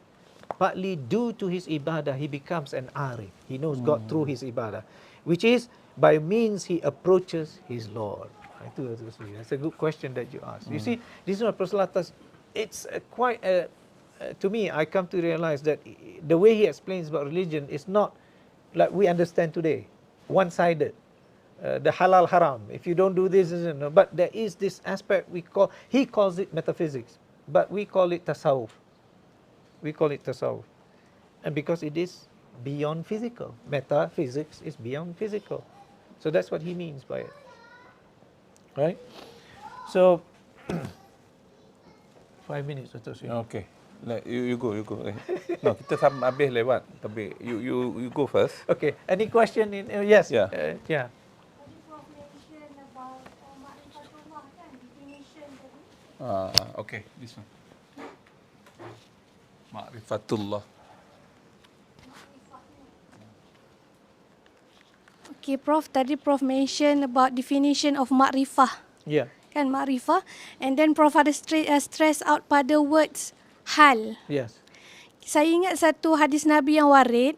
Partly due to his ibadah, he becomes an arif. He knows God through his ibadah, which is by means he approaches his Lord. That's a good question that you asked. You see, this is what Prof. al-Attas, it's quite, to me, I come to realize that the way he explains about religion is not like we understand today, one-sided. The halal haram, if you don't do this, but there is this aspect he calls it metaphysics, but we call it tasawwuf. We call it tasawwuf. And because it is beyond physical. Metaphysics is beyond physical. So that's what he means by it. Right? So, 5 minutes atau so. Okay. You go. No, kita sama habis lewat. Tapi you go first. Okay. Any question? Yes. Yeah. Yeah. Okay, this one. Ma'rifatullah. Okay, Prof, tadi Prof mention about definition of ma'rifah. Yeah. Kan ma'rifah. And then Prof ada stress out pada words hal. Yes. Saya ingat satu hadis Nabi yang warid.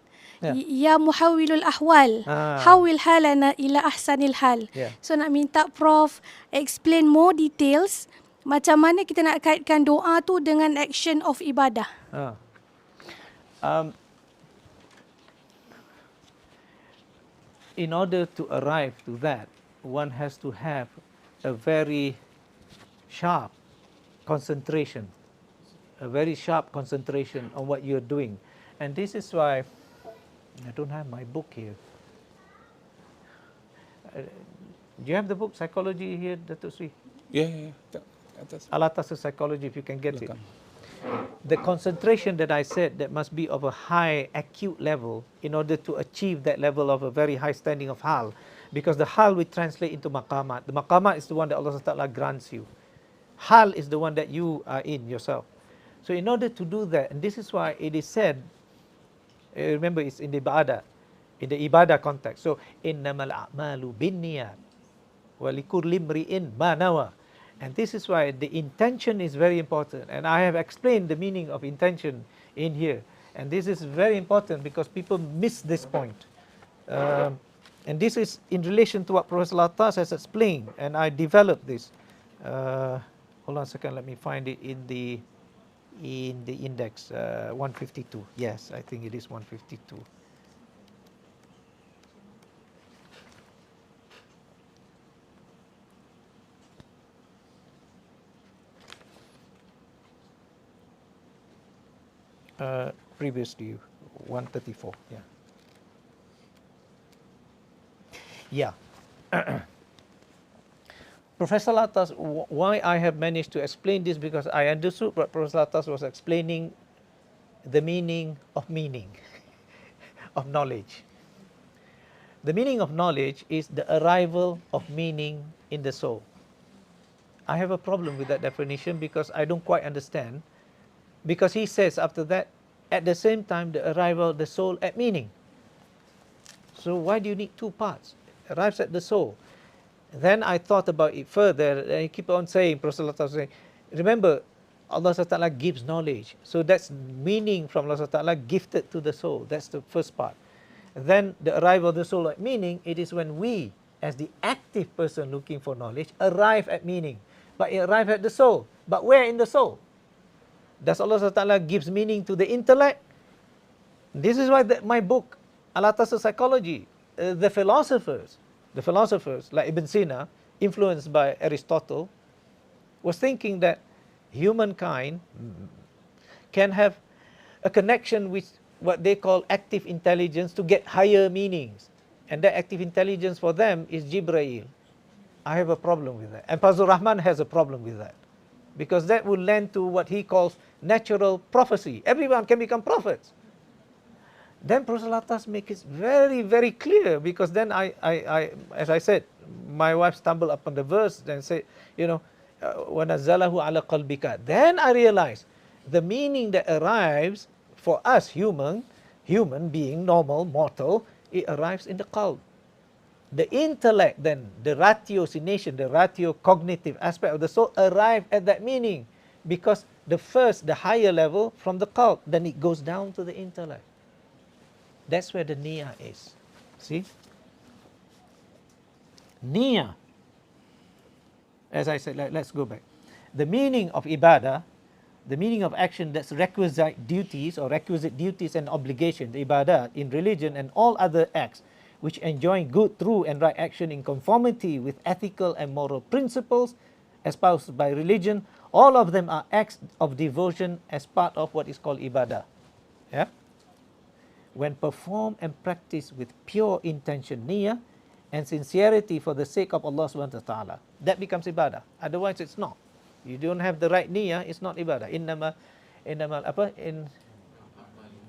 Ya muhawwilul ahwal. Ah. Hawil halana ila ahsanil hal. Yeah. So nak minta Prof explain more details. Macam mana kita nak kaitkan doa tu dengan action of ibadah? In order to arrive to that, one has to have a very sharp concentration. A very sharp concentration on what you're doing. And this is why I don't have my book here. Do you have the book Psychology here, Dato Sri? Yeah. Al-Attas Psychology, if you can get it. The concentration that I said that must be of a high acute level in order to achieve that level of a very high standing of hal, because the hal will translate into maqamat. The maqamat is the one that Allah Ta'ala grants you. Hal is the one that you are in yourself. So in order to do that, and this is why it is said, remember it's in the ibadah context. So innamal a'malu binniyat wa likulli imri'in ma nawa. And this is why the intention is very important. And I have explained the meaning of intention in here. And this is very important because people miss this point. And this is in relation to what Professor al-Attas has explained. And I developed this. Hold on a second, let me find it in the index, 152. Yes, I think it is 152. Previously 134. Yeah. Professor al-Attas, why I have managed to explain this, because I understood what Professor al-Attas was explaining, the meaning of of knowledge. The meaning of knowledge is the arrival of meaning in the soul. I have a problem with that definition because I don't quite understand. Because he says after that, at the same time, the arrival of the soul at meaning. So why do you need two parts? Arrives at the soul. Then I thought about it further, and I keep on saying, Prophet saying, remember, Allah Ta'ala gives knowledge. So that's meaning from Allah Ta'ala gifted to the soul. That's the first part. Then the arrival of the soul at meaning, it is when we, as the active person looking for knowledge, arrive at meaning. But it arrives at the soul. But where in the soul? Does Allah Ta'ala gives meaning to the intellect? This is why my book, Al-Attas Psychology, the philosophers like Ibn Sina, influenced by Aristotle, was thinking that humankind can have a connection with what they call active intelligence to get higher meanings. And that active intelligence for them is Jibreel. I have a problem with that. And Fazlur Rahman has a problem with that. Because that will lend to what he calls natural prophecy. Everyone can become prophets. Then Prophet al-Attas makes it very, very clear, because then as I said, my wife stumbled upon the verse and said, وَنَزَّلَهُ عَلَى قَلْبِكَ. Then I realized the meaning that arrives for us human being, normal, mortal, it arrives in the qalb. The intellect then, the ratiocination, the ratio cognitive aspect of the soul arrive at that meaning, because the higher level from the qalb, then it goes down to the intellect. That's where the niyyah is. See? Niyyah. As I said, let's go back. The meaning of ibadah, the meaning of action that's requisite duties and obligations, ibadah in religion and all other acts which enjoin good, true and right action in conformity with ethical and moral principles espoused by religion, all of them are acts of devotion as part of what is called ibadah. Yeah? When performed and practiced with pure intention, niyyah, and sincerity for the sake of Allah subhanahu wa ta'ala, that becomes ibadah. Otherwise it's not. You don't have the right niyyah, it's not ibadah. Innamal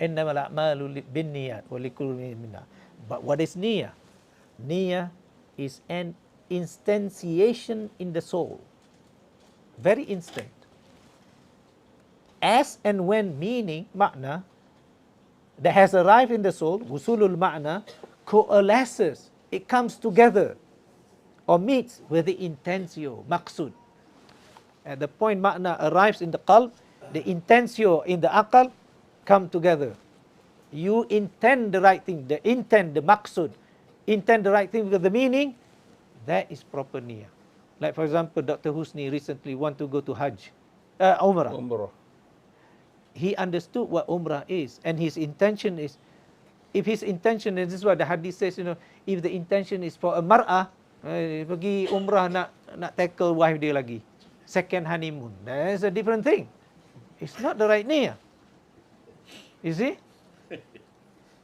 a'malu binniyat wa likulli minna. But what is niyyah? Niyyah is an instantiation in the soul. Very instant. As and when meaning, makna, that has arrived in the soul, wusulul ma'na, coalesces, it comes together or meets with the intensio, maqsud. At the point makna arrives in the qalb, the intensio in the aqal come together. You intend the right thing, the intent, the maqsud, intend the right thing with the meaning, that is proper niyyah. Like for example, Dr. Husni recently want to go to Hajj, Umrah. He understood what Umrah is, and his intention is, if his intention, and this is what the hadith says, if the intention is for a mar'ah, pergi Umrah nak tackle wife dia lagi, second honeymoon, that's a different thing. It's not the right niyyah. You see?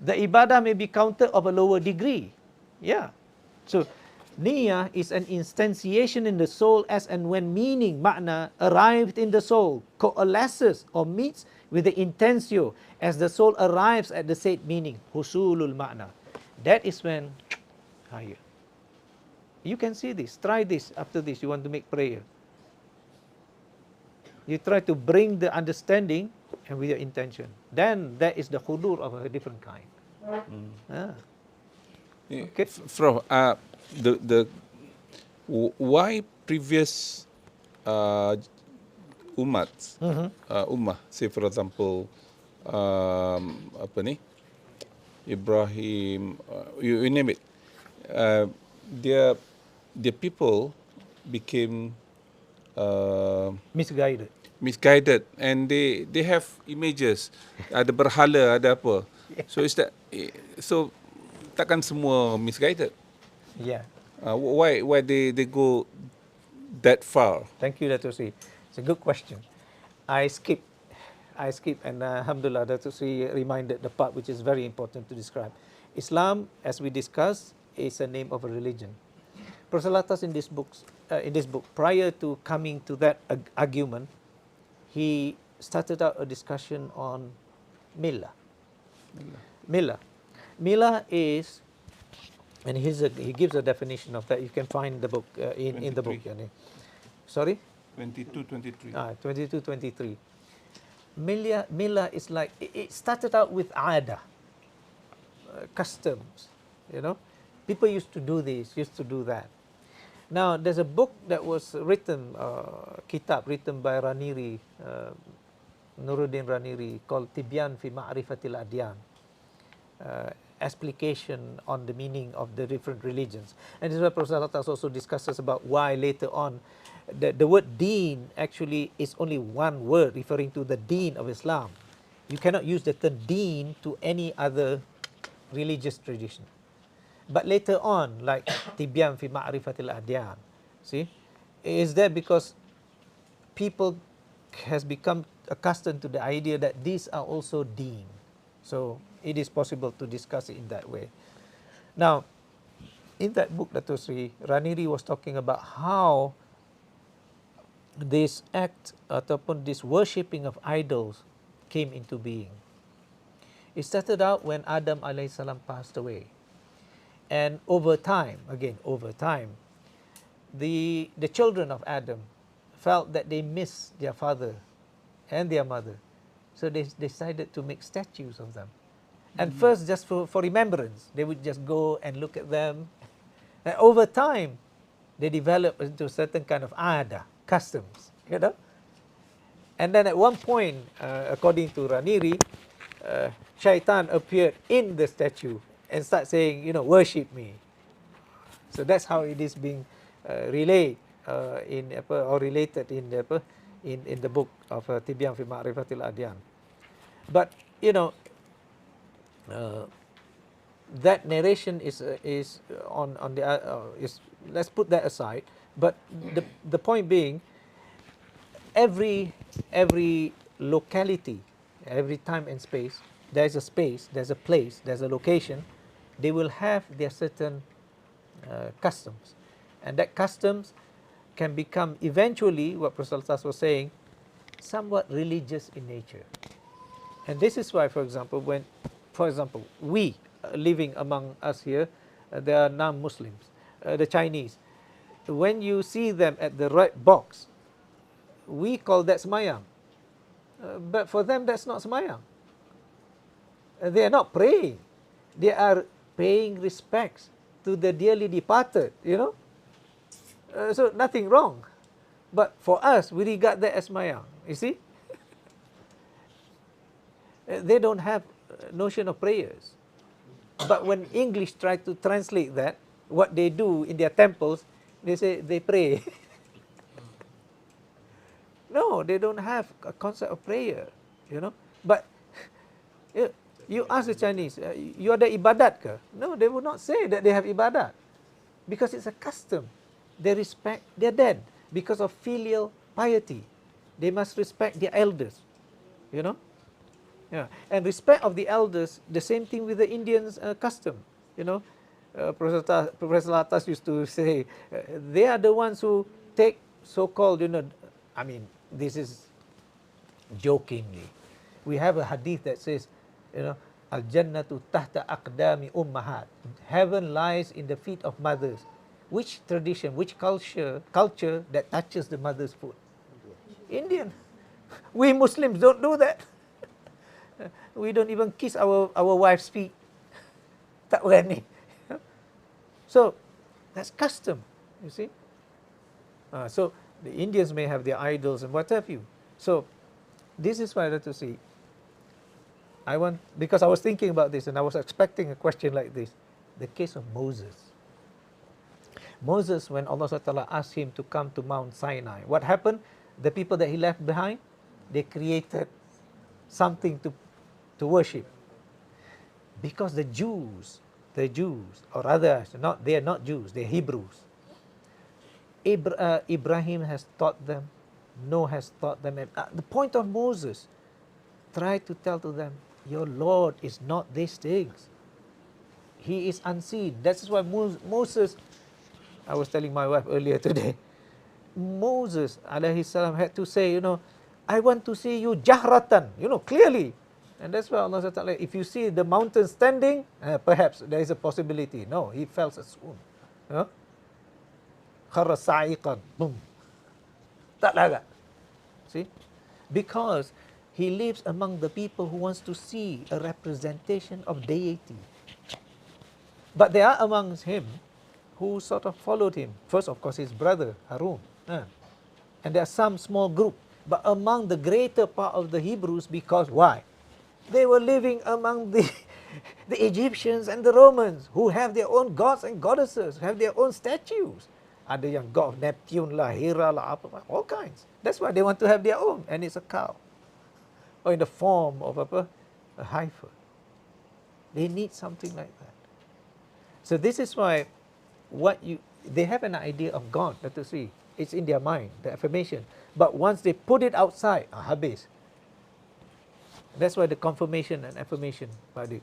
The ibadah may be counted of a lower degree. Yeah. So, niyyah is an instantiation in the soul as and when meaning, makna, arrived in the soul, coalesces or meets with the intensio as the soul arrives at the said meaning, husulul makna. That is when higher. You can see this. Try this after this. You want to make prayer. You try to bring the understanding and with your intention. Then that is the hudur of a different kind. Okay. Prof, why previous ummah, say for example, Ibrahim, you name it, their people became misguided, and they have images, ada berhala, ada apa. So is that, so takkan semua misguided? Yeah. Why they go that far? Thank you, Dato. It's a good question. I skip, and alhamdulillah, Dato. Reminded the part which is very important to describe. Islam, as we discussed, is a name of a religion. Prophet al-Attas in this book, prior to coming to that argument, he started out a discussion on millah. Millah is, and he gives a definition of that. You can find the book in the book. Sorry? 22-23. 22-23. Millah is like, it started out with ada, customs, People used to do this, used to do that. Now, there's a book that was written, kitab written by Raniri, Nuruddin Raniri, called Tibyan fi Ma'rifatil Adyan, explication on the meaning of the different religions. And this is why Prophet al-Attas also discusses about why later on the word deen actually is only one word referring to the deen of Islam. You cannot use the term deen to any other religious tradition. But later on, like Tibyan fi Ma'rifatil Adyan, see, is there because people has become accustomed to the idea that these are also deen. So it is possible to discuss it in that way. Now, in that book, Dato Sri, Raniri was talking about how this act ataupun this worshipping of idols came into being. It started out when Adam alayhi salam passed away. And over time, the children of Adam felt that they missed their father and their mother. So they decided to make statues of them. And first, just for remembrance, they would just go and look at them. And over time, they developed into a certain kind of ada, customs, you know. And then at one point, according to Raniri, Shaitan appeared in the statue and started saying, you know, worship me. So that's how it is being relayed or related in the book of Tibyan fi Ma'rifatil Adyan. But you know, that narration is on the is, let's put that aside. But the point being, every locality, every time and space, there's a space, there's a place, there's a location. They will have their certain customs, and that customs can become eventually, what Prof. al-Attas was saying, somewhat religious in nature. And this is why, for example, we living among us here, there are non-Muslims, the Chinese. When you see them at the right box, we call that semayang. But for them, that's not semayang. They are not praying. They are paying respects to the dearly departed, you know. So nothing wrong. But for us, we regard that as semayang, you see. They don't have notion of prayers. But when English try to translate that, what they do in their temples, they say they pray. No, they don't have a concept of prayer, you know. But you ask the Chinese, you ada ibadat ke? No, they will not say that they have ibadat, because it's a custom. They respect their dead because of filial piety. They must respect their elders, you know. Yeah. And respect of the elders, the same thing with the Indians' custom, you know. Professor al-Attas used to say, they are the ones who take so-called, you know, I mean, this is jokingly. We have a hadith that says, you know, al-jannatu tahta aqdami ummahat. Heaven lies in the feet of mothers. Which tradition, which culture that touches the mother's foot? Indian. We Muslims don't do that. We don't even kiss our wife's feet. Tak berani. So that's custom, you see. So the Indians may have their idols and what have you. So this is why I had to see. Because I was thinking about this and I was expecting a question like this. The case of Moses. Moses, when Allah SWT asked him to come to Mount Sinai, what happened? The people that he left behind, they created something to worship. Because the Jews, or others, they are not Jews, they're Hebrews. Ibrahim has taught them, Noah has taught them. And at the point of Moses, try to tell to them, your Lord is not these things. He is unseen. That's why Moses, I was telling my wife earlier today, Moses alayhi salam had to say, you know, I want to see you jahratan, you know, clearly. And that's why Allah said, if you see the mountain standing, perhaps there is a possibility. No, he fell aswoon. Kharra sa'iqan, boom. Tak laga. See? Because he lives among the people who wants to see a representation of deity. But there are amongst him who sort of followed him. First, of course, his brother, Harun. And there are some small group. But among the greater part of the Hebrews, because why? They were living among the Egyptians and the Romans, who have their own gods and goddesses, have their own statues. Ada yang god of Neptune lah, Hera lah, all kinds. That's why they want to have their own, and it's a cow. Or in the form of a heifer. They need something like that. So this is why they have an idea of God, let us see. It's in their mind, the affirmation. But once they put it outside, habis. That's why the confirmation and affirmation, Pak Adik.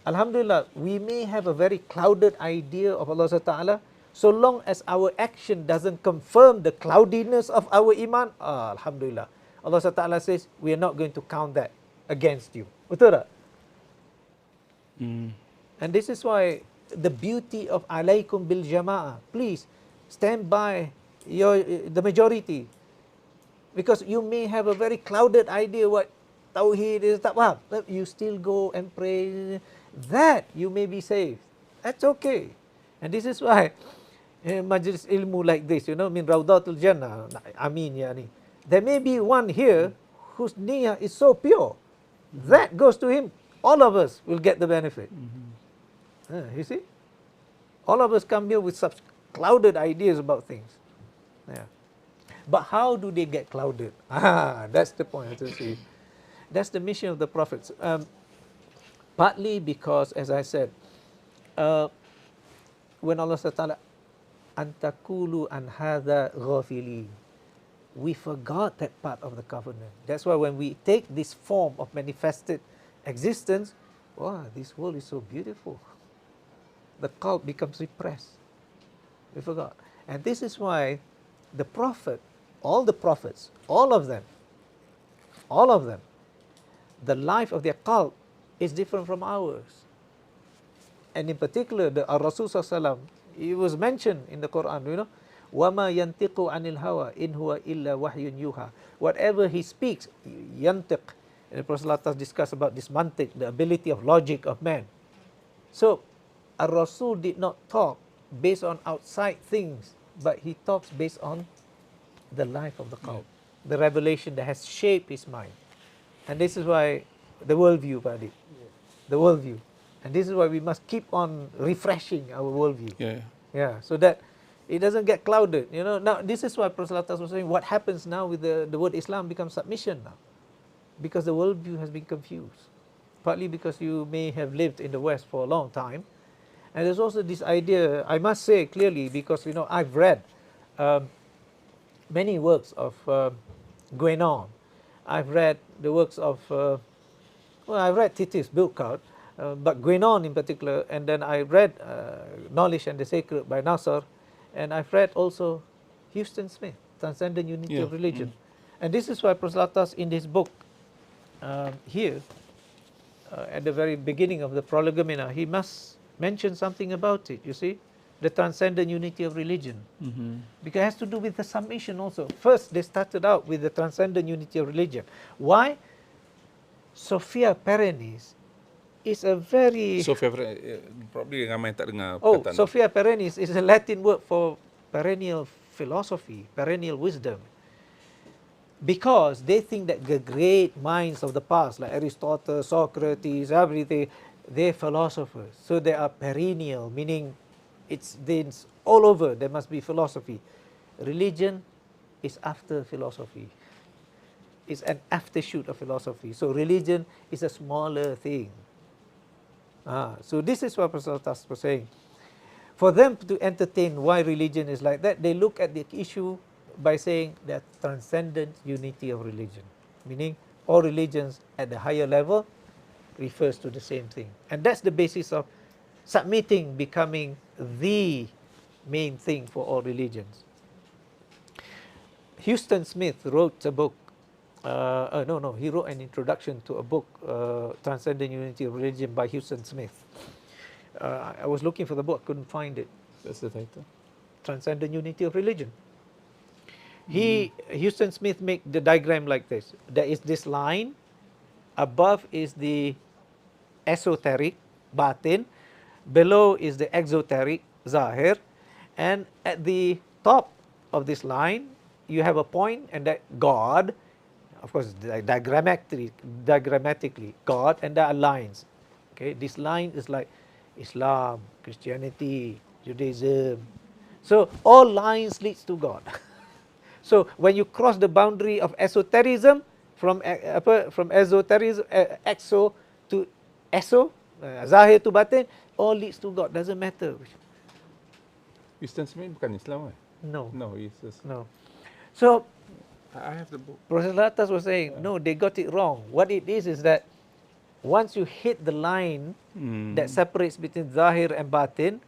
Alhamdulillah, we may have a very clouded idea of Allah SWT, so long as our action doesn't confirm the cloudiness of our iman, Alhamdulillah. Allah SWT says, we are not going to count that against you. Betul tak? And this is why the beauty of alaikum bil jama'ah. Please stand by the majority. Because you may have a very clouded idea what Tauheed is, tak faham. You still go and pray. That you may be saved. That's okay. And this is why majlis ilmu like this, min Rawdatul Jannah. Amin ya ni. There may be one here whose niyyah is so pure. That goes to him. All of us will get the benefit. You see? All of us come here with such clouded ideas about things. Yeah. But how do they get clouded? That's the point. See? That's the mission of the prophets. Partly because, as I said, when Allah said, "Antakulu an hadha ghafilin," we forgot that part of the covenant. That's why when we take this form of manifested existence, wow, this world is so beautiful. The cult becomes repressed. We forgot. And this is why the prophet, all the prophets, all of them, the life of their cult is different from ours. And in particular, the Rasul Sallallahu, it was mentioned in the Quran, وَمَا يَنْتِقُ عَنِ الْهَوَىٰ إِنْ هُوَ إِلَّا وَحْيٌ يُوحَىٰ. Whatever he speaks, yantiq. And the Prophet Sallallahu discussed about this mantiq, the ability of logic of man. So, Rasul did not talk based on outside things, but he talks based on the life of the cult, the revelation that has shaped his mind. And this is why the worldview, Pak Adik, the worldview. And this is why we must keep on refreshing our worldview. Yeah, so that it doesn't get clouded. Now this is why Prophet ﷺ was saying, what happens now with the word Islam becomes submission now. Because the worldview has been confused. Partly because you may have lived in the West for a long time. And there's also this idea, I must say clearly, because I've read many works of Guénon. I've read the works of, I've read Titis Bilkout, but Guénon in particular, and then I read Knowledge and the Sacred by Nasser, and I've read also Houston Smith, Transcendent Unity of Religion. And this is why Prophet in this book here, at the very beginning of the Prolegomena, he must mention something about it, you see, the transcendent unity of religion. Because it has to do with the submission also. First, they started out with the transcendent unity of religion. Why? Sophia Perennis is a very... probably ramai tak dengar perkataan. Sophia Perennis is a Latin word for perennial philosophy, perennial wisdom. Because they think that the great minds of the past, like Aristotle, Socrates, everything, they're philosophers. So they are perennial, meaning it's all over, there must be philosophy. Religion is after philosophy. It's an aftershoot of philosophy. So religion is a smaller thing. So this is what Prophet was saying. For them to entertain why religion is like that, they look at the issue by saying that transcendent unity of religion. Meaning all religions at the higher level refers to the same thing. And that's the basis of submitting becoming the main thing for all religions. Houston Smith wrote a book, he wrote an introduction to a book, Transcendent Unity of Religion by Houston Smith. I was looking for the book, couldn't find it. That's the title. Transcendent Unity of Religion. Houston Smith make the diagram like this. There is this line, above is the esoteric, batin, below is the exoteric, zahir, and at the top of this line, you have a point, and that God, of course, diagrammatically, God, and there are lines. Okay, this line is like Islam, Christianity, Judaism. So all lines leads to God. So when you cross the boundary of esotericism, from esotericism, exo to eso, zahir to batin, all leads to God. Doesn't matter. Houston Smith bukan Islam kan? No. No, it's just, No. So I have the book. Professor al-Attas was saying, no, they got it wrong. What it is that once you hit the line that separates between zahir and batin,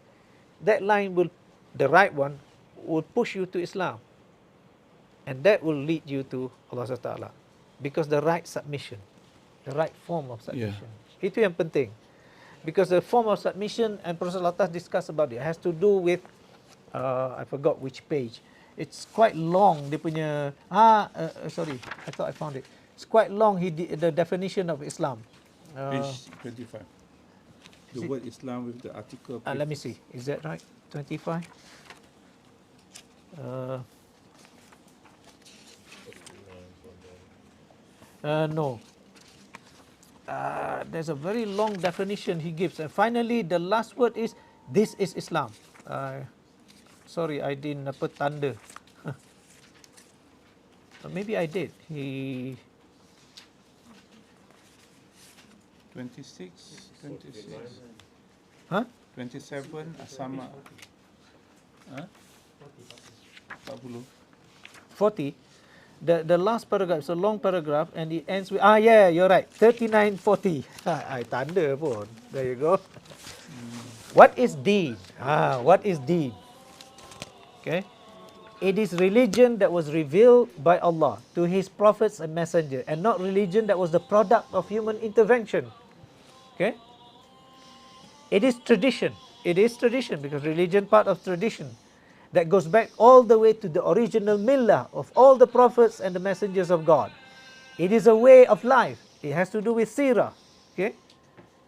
that line will, the right one, will push you to Islam. And that will lead you to Allah SWT. Because the right submission, the right form of submission. Itu yang penting. Because the form of submission, and Professor al-Attas discussed about it, has to do with, I forgot which page. It's quite long, dia punya, sorry, I thought I found it. It's quite long, the definition of Islam. Page 25. The word Islam with the article. Let me see, is that right? 25? No. There's a very long definition he gives. And finally, the last word is, this is Islam. Sorry, I didn't put tanda. Maybe I did. He 26, 26. Huh? 27 sama. 40. 40. The last paragraph is a long paragraph and it ends with, yeah, you're right, 3940. I tanda pun. There you go. What is deen? What is deen? Okay. It is religion that was revealed by Allah to His prophets and messengers, and not religion that was the product of human intervention. Okay. It is tradition. It is tradition because religion part of tradition that goes back all the way to the original millah of all the prophets and the messengers of God. It is a way of life. It has to do with sirah. Okay.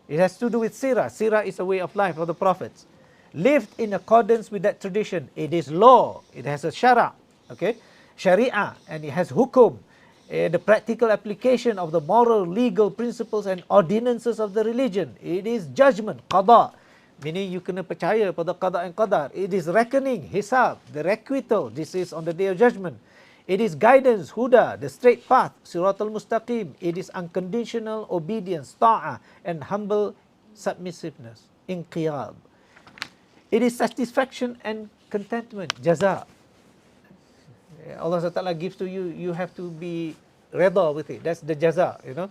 It has to do with sirah. Sirah is a way of life of the prophets, lived in accordance with that tradition. It is law. It has a shara, okay, sharia, and it has hukum, the practical application of the moral, legal principles and ordinances of the religion. It is judgment, qada, meaning you kena percaya pada qada and qadar. It is reckoning, hisab, the requital. This is on the day of judgment. It is guidance, huda, the straight path, siratal mustaqim. It is unconditional obedience, ta'ah, and humble submissiveness, inqiyad. It is satisfaction and contentment, jaza. Allah SWT gives to you, you have to be redha with it. That's the jaza, you know.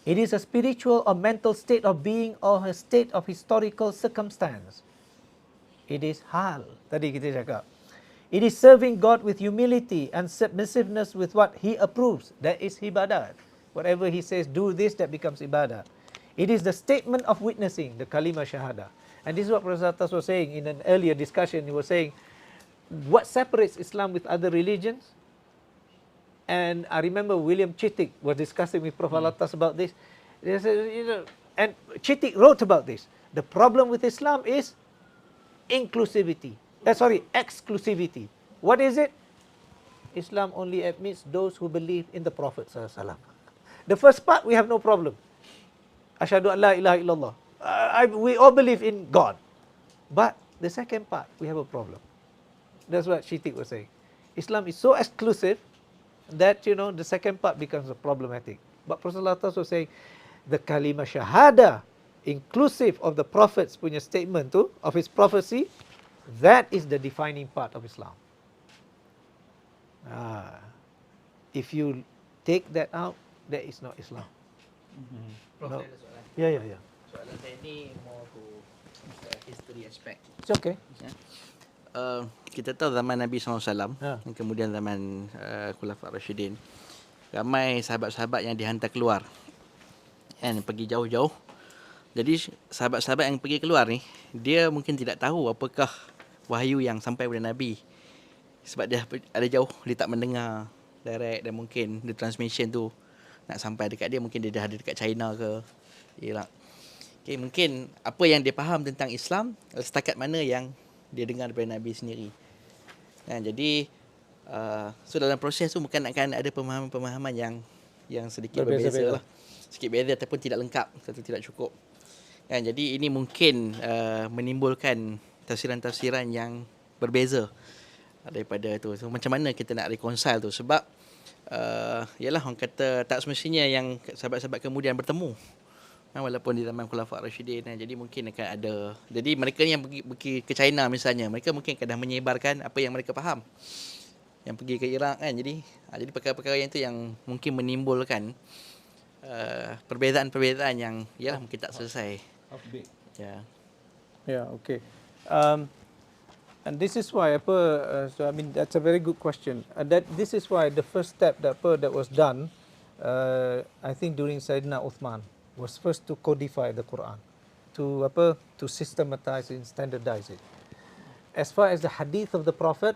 It is a spiritual or mental state of being or a state of historical circumstance. It is hal, tadi kita cakap. It is serving God with humility and submissiveness with what He approves. That is ibadat. Whatever He says, do this, that becomes ibadah. It is the statement of witnessing, the kalimah shahada. And this is what Professor al-Attas was saying in an earlier discussion. He was saying, what separates Islam with other religions? And I remember William Chittick was discussing with Prof. al-Attas about this. They said, and Chittick wrote about this. The problem with Islam is exclusivity. What is it? Islam only admits those who believe in the Prophet ﷺ. The first part, we have no problem. Asyhadu an la ilaha illallah. We all believe in God. But the second part, we have a problem. That's what Chittick was saying. Islam is so exclusive that, the second part becomes problematic. But Prophet al-Attas was saying, the kalimah shahada, inclusive of the Prophet's punya statement tu, of his prophecy, that is the defining part of Islam. If you take that out, that is not Islam. Prof, No. ada soalan. Yeah. Soalan saya ni more to history aspect. It's okay. Kita tahu zaman Nabi SAW, dan kemudian zaman Khulafa Rashidin, ramai sahabat-sahabat yang dihantar keluar, kan, pergi jauh-jauh. Jadi sahabat-sahabat yang pergi keluar ni, dia mungkin tidak tahu apakah wahyu yang sampai kepada Nabi. Sebab dia ada jauh, dia tak mendengar direct, dan mungkin the transmission tu nak sampai dekat dia, mungkin dia dah ada dekat China ke Iraq. Okay, mungkin apa yang dia faham tentang Islam setakat mana yang dia dengar daripada Nabi sendiri. Jadi so dalam proses tu mungkin akan ada pemahaman-pemahaman yang sedikit berbeza lah. Sedikit beza ataupun tidak lengkap atau tidak cukup. Jadi ini mungkin menimbulkan tafsiran-tafsiran yang berbeza daripada tu. So macam mana kita nak reconcile tu, sebab yalah orang kata tak semestinya yang sahabat-sahabat kemudian bertemu. walaupun di zaman Khulafa' Rashidin, jadi mungkin akan ada, jadi mereka yang pergi ke China misalnya, mereka mungkin akan dah menyebarkan apa yang mereka faham, yang pergi ke Iraq kan, jadi perkara-perkara yang tu yang mungkin menimbulkan perbezaan-perbezaan yang yalah mungkin tak selesai. Ya. Yeah, okay. And this is why so I mean that's a very good question. This is why the first step that was done, I think during Sayyidina Uthman, was first to codify the Quran, to systematize and standardize it. As far as the hadith of the Prophet,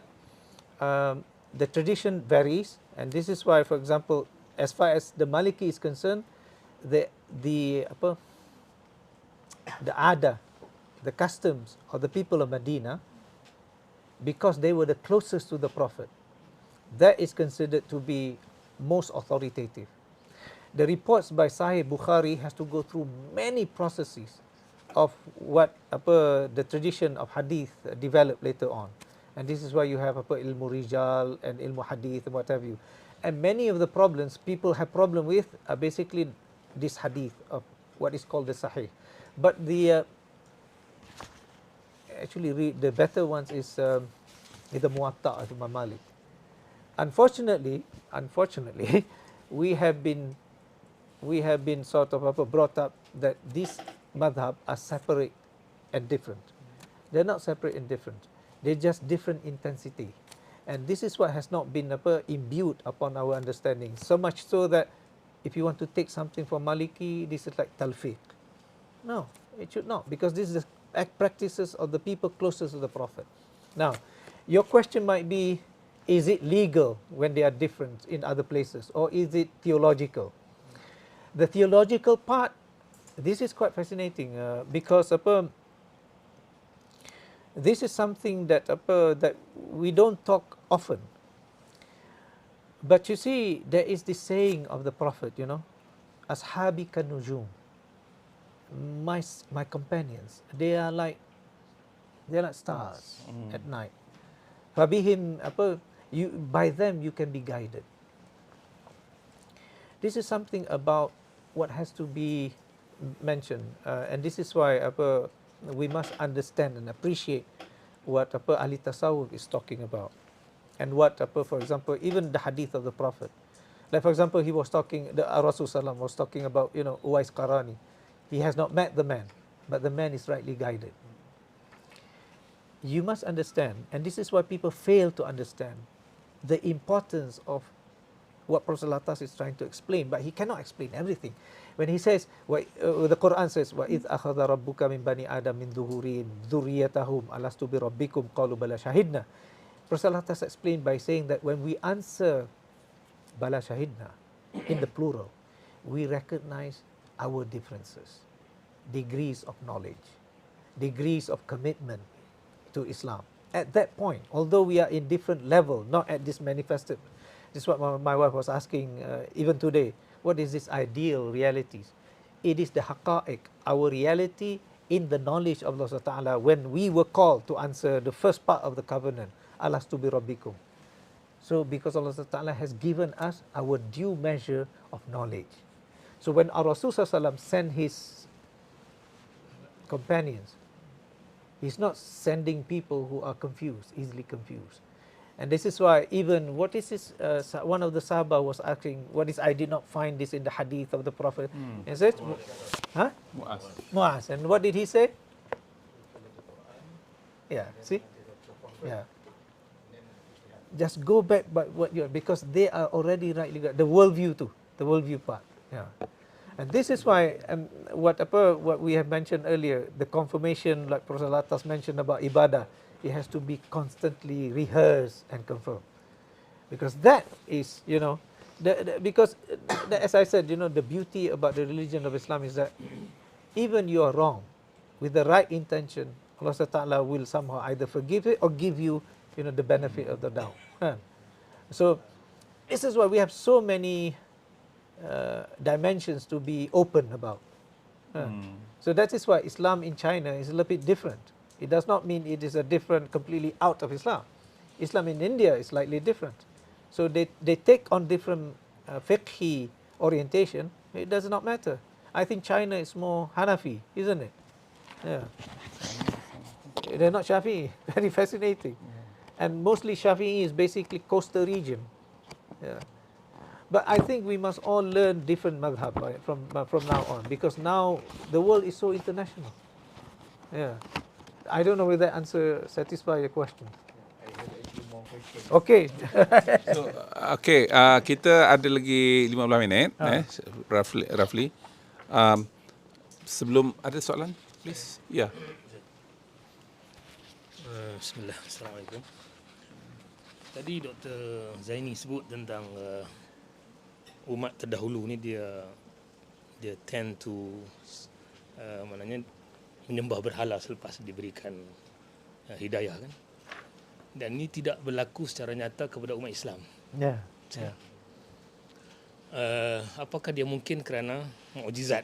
the tradition varies, and this is why, for example, as far as the Maliki is concerned, the ada, the customs of the people of Medina, because they were the closest to the Prophet, that is considered to be most authoritative. The reports by Sahih Bukhari has to go through many processes of what the tradition of hadith developed later on, and this is why you have ilmu rijal and ilmu hadith and what have you. And many of the problems people have problem with are basically this hadith of what is called the Sahih. But the actually the better ones is the Muwatta of Imam Malik. Unfortunately, we have been sort of brought up that these madhab are separate and different. They're not separate and different. They're just different intensity. And this is what has not been imbued upon our understanding. So much so that if you want to take something from Maliki, this is like talfiq. No, it should not, because this is the practices of the people closest to the Prophet. Now, your question might be, is it legal when they are different in other places, or is it theological? The theological part, this is quite fascinating because this is something that that we don't talk often. But you see, there is this saying of the Prophet, you know, Ashabi kanujum, my companions, they are like stars at night. Fabihim by them you can be guided. This is something about what has to be mentioned, and this is why we must understand and appreciate what ahli tasawwuf is talking about, and what for example, even the hadith of the Prophet. Like for example, he was talking, the Rasul Sallam was talking about, you know, Uwais Qarani. He has not met the man, but the man is rightly guided. You must understand, and this is why people fail to understand the importance of what Prophet al-Attas is trying to explain, but he cannot explain everything. When he says, the Quran says, وَإِذْ أَخَذَ رَبُّكَ مِنْ بَنِي آدَمْ مِنْ ظُهُورِهِمْ ذُرِّيَّتَهُمْ أَلَسْتُ بِرَبِّكُمْ قَالُوا بَلَى شَهِدْنَا. Prophet al-Attas explained by saying that when we answer Bala Shahidna in the plural, we recognize our differences, degrees of knowledge, degrees of commitment to Islam. At that point, although we are in different level, not at this manifested, this is what my wife was asking even today, what is this ideal realities? It is the haqa'iq, our reality in the knowledge of Allah Subhanahu wa Ta'ala when we were called to answer the first part of the covenant, Alastu bi Rabbikum. So because Allah Subhanahu wa Ta'ala has given us our due measure of knowledge. So when our Rasul Sallallahu sent his companions, he's not sending people who are confused, easily confused. And this is why even, what is this, one of the Sahaba was asking, what is, I did not find this in the hadith of the Prophet. He said, Mu'az. And what did he say? Yeah, see? Yeah. Just go back by what you're, because they are already rightly, the worldview too, the worldview part. Yeah. And this is why what we have mentioned earlier, the confirmation, like Prophet al-Attas mentioned about ibadah, it has to be constantly rehearsed and confirmed, because that is, you know, because as I said, you know, the beauty about the religion of Islam is that even you are wrong, with the right intention, Allah Ta'ala will somehow either forgive it or give you, you know, the benefit of the doubt. So this is why we have so many dimensions to be open about. So that is why Islam in China is a little bit different. It does not mean it is a different, completely out of Islam. Islam in India is slightly different. So they take on different fiqhi orientation. It does not matter. I think China is more Hanafi, isn't it? Yeah. They're not Shafi'i. Very fascinating. And mostly Shafi'i is basically coastal region. Yeah. But I think we must all learn different madhab from now on, because now the world is so international. Yeah. I don't know whether that answer satisfy your question. Okay. So, okay, kita ada lagi 15 minit, roughly. Sebelum ada soalan, please. Ya. Bismillah. Assalamualaikum. Tadi Dr. Zaini sebut tentang umat terdahulu ni dia tend to maknanya menyembah berhala selepas diberikan hidayah kan. Dan ini tidak berlaku secara nyata kepada umat Islam. Yeah. Yeah. Apakah dia mungkin kerana mukjizat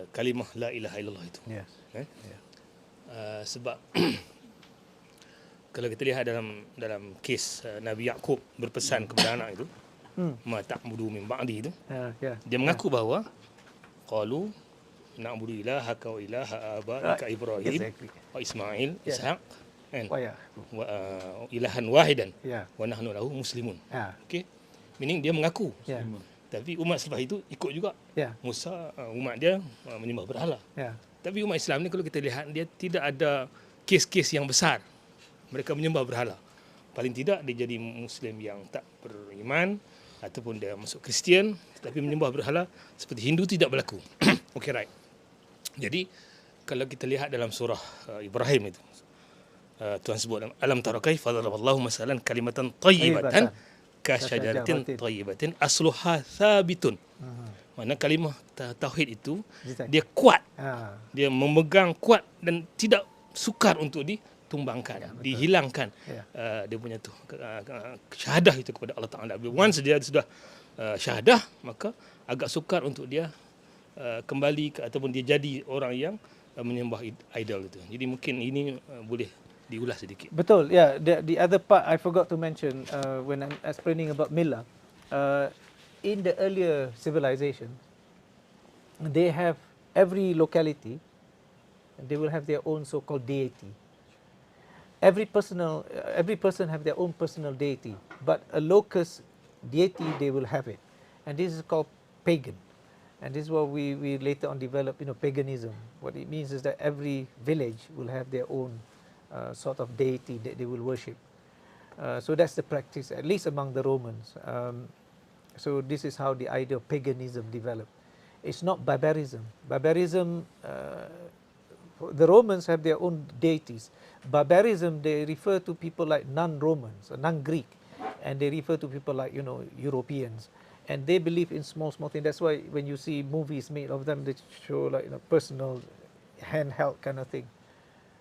kalimah la ilaha illallah itu? Yes. Yeah. Sebab kalau kita lihat dalam kes Nabi Yaqub berpesan kepada anak itu, ma ta'budu min ba'di itu, dia mengaku bahawa qalu na'budu ilahaka wa ilaha abaika Ibrahim wa Ismail Ishaq wa ilahan wahidan wa nahnu lahu muslimun. Okey, meaning dia mengaku. Tapi umat selepas itu ikut juga. Musa umat dia menyembah berhala. Tapi umat Islam ni kalau kita lihat, dia tidak ada kes-kes yang besar mereka menyembah berhala. Paling tidak dia jadi Muslim yang tak beriman, ataupun dia masuk Kristian tetapi menyembah berhala seperti Hindu tidak berlaku. Okay, right. Jadi kalau kita lihat dalam surah Ibrahim itu, Tuhan sebut alam tara kaifa daraballahu masalan kalimatan tayyibatan ka syajaratin tayyibatin asluha thabitun. Mana kalimah tauhid itu dia kuat, dia memegang kuat dan tidak sukar untuk ditumbangkan, dihilangkan. Dia punya tu syahadah itu kepada Allah Taala. Once dia sudah syahadah, maka agak sukar untuk dia kembali ataupun dia jadi orang yang menyembah idol itu. Jadi mungkin ini boleh diulas sedikit. Betul, yeah. The other part I forgot to mention when I'm explaining about Millah. In the earlier civilization, they have every locality, they will have their own so-called deity. Every person have their own personal deity, but a locus deity they will have it, and this is called pagan. And this is what we later on developed, paganism. What it means is that every village will have their own sort of deity that they will worship. So that's the practice, at least among the Romans. So this is how the idea of paganism developed. It's not barbarism. Barbarism, the Romans have their own deities. Barbarism, they refer to people like non-Romans, non-Greek, and they refer to people like, Europeans. And they believe in small things. That's why when you see movies made of them, they show like personal, handheld kind of thing.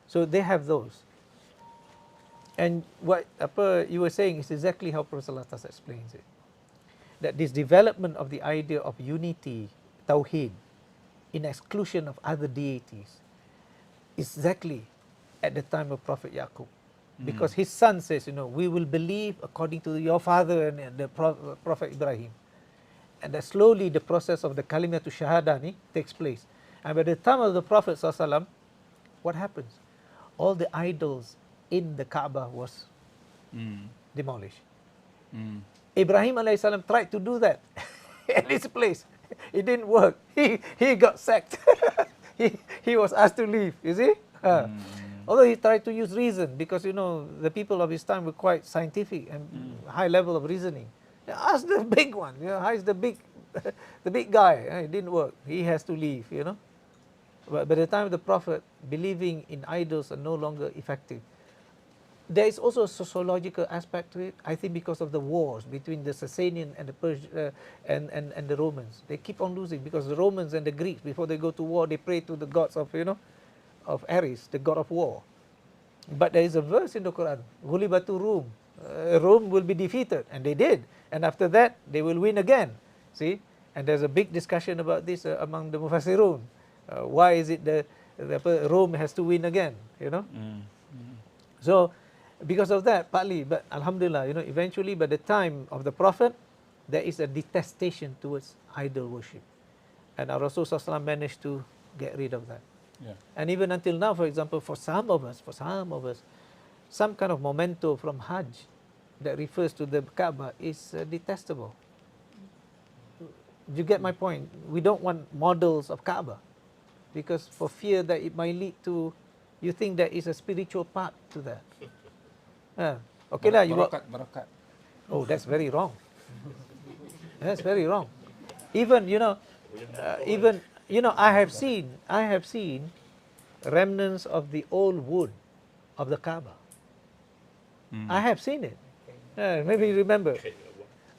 So they have those. And what you were saying is exactly how Prof. al-Attas explains it. That this development of the idea of unity, tawheed, in exclusion of other deities, is exactly at the time of Prophet Yaqub. Because his son says, we will believe according to your father and the Prophet Ibrahim. And that slowly the process of the kalimah to shahada takes place. And by the time of the Prophet ﷺ, what happens? All the idols in the Kaaba was demolished. Ibrahim alayhi salam tried to do that at this place. It didn't work. He got sacked. he was asked to leave, you see? Although he tried to use reason, because the people of his time were quite scientific and high level of reasoning. Ask the big one, how is the big guy? It didn't work. He has to leave, But by the time of the Prophet, believing in idols are no longer effective. There is also a sociological aspect to it, I think, because of the wars between the Sasanian and the and the Romans. They keep on losing because the Romans and the Greeks, before they go to war, they pray to the gods of of Ares, the god of war. But there is a verse in the Quran, Ghulibatu Rum, Rome will be defeated, and they did. And after that, they will win again. See, and there's a big discussion about this among the Mufassirun. Why is it the Rome has to win again? So. Because of that, partly, but Alhamdulillah, eventually by the time of the Prophet, there is a detestation towards idol worship. And our Rasul Sallallahu managed to get rid of that. Yeah. And even until now, for example, for some of us, some kind of memento from Hajj that refers to the Kaaba is detestable. Do you get my point? We don't want models of Kaaba because for fear that it might lead to, you think there is a spiritual part to that. Okay lah, you got. Barakat. Oh, that's very wrong. That's very wrong. Even I have seen remnants of the old wood of the Kaaba. I have seen it. Maybe you remember.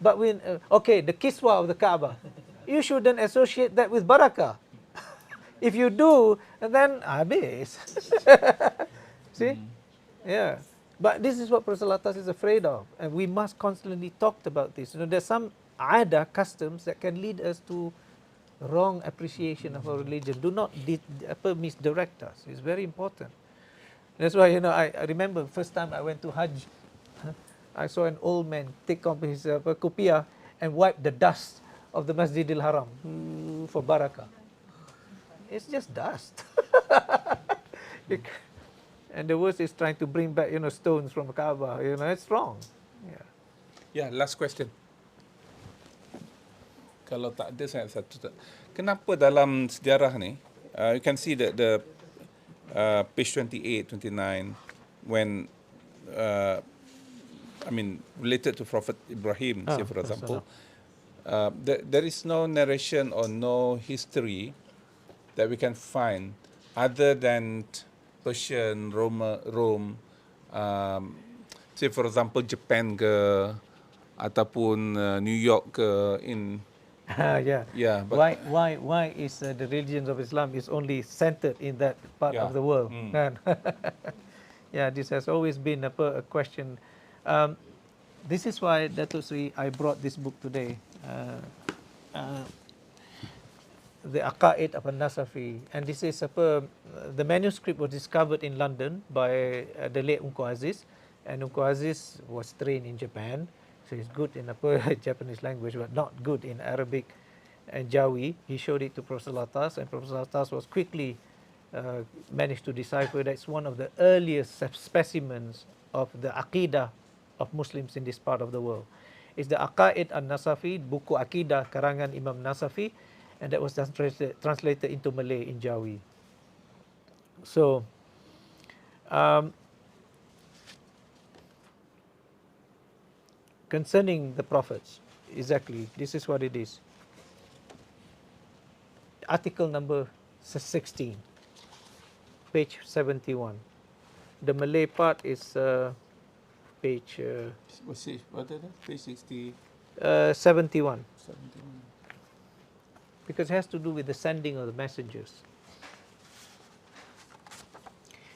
But when the kiswa of the Kaaba, you shouldn't associate that with barakah. If you do, then habis. See? Yeah. But this is what Prophet al-Attas is afraid of, and we must constantly talk about this. There's some customs that can lead us to wrong appreciation of our religion. Do not misdirect us. It's very important. That's why I remember first time I went to Hajj, I saw an old man take off his kupiah and wipe the dust of the Masjidil Haram for barakah. It's just dust. And the worst is trying to bring back stones from Kaaba. It's wrong. Yeah, last question. Kalau tak ada saya satu. Kenapa dalam sejarah ni, you can see that the page 28, 29, when related to Prophet Ibrahim, say for example, there is no narration or no history that we can find other than Persian, Rome, say for example Japan ke, ataupun New York ke in. Yeah. But why is the religions of Islam is only centered in that part of the world? Yeah, this has always been a question. This is why, Dato Sri, I brought this book today, the Aqaid of al-Nasafi, and this is the manuscript was discovered in London by the late Uncle Aziz, and Uncle Aziz was trained in Japan. So he's good in Japanese language, but not good in Arabic and Jawi. He showed it to Prof. al-Attas, and Prof. al-Attas was quickly managed to decipher that it's one of the earliest specimens of the Aqidah of Muslims in this part of the world. It's the Aqaid al-Nasafi, buku Aqidah karangan Imam Nasafi, and that was translated into Malay in Jawi. So, concerning the prophets, exactly, this is what it is. Article number 16, page 71. The Malay part is page... page 60? 71. Because it has to do with the sending of the messengers.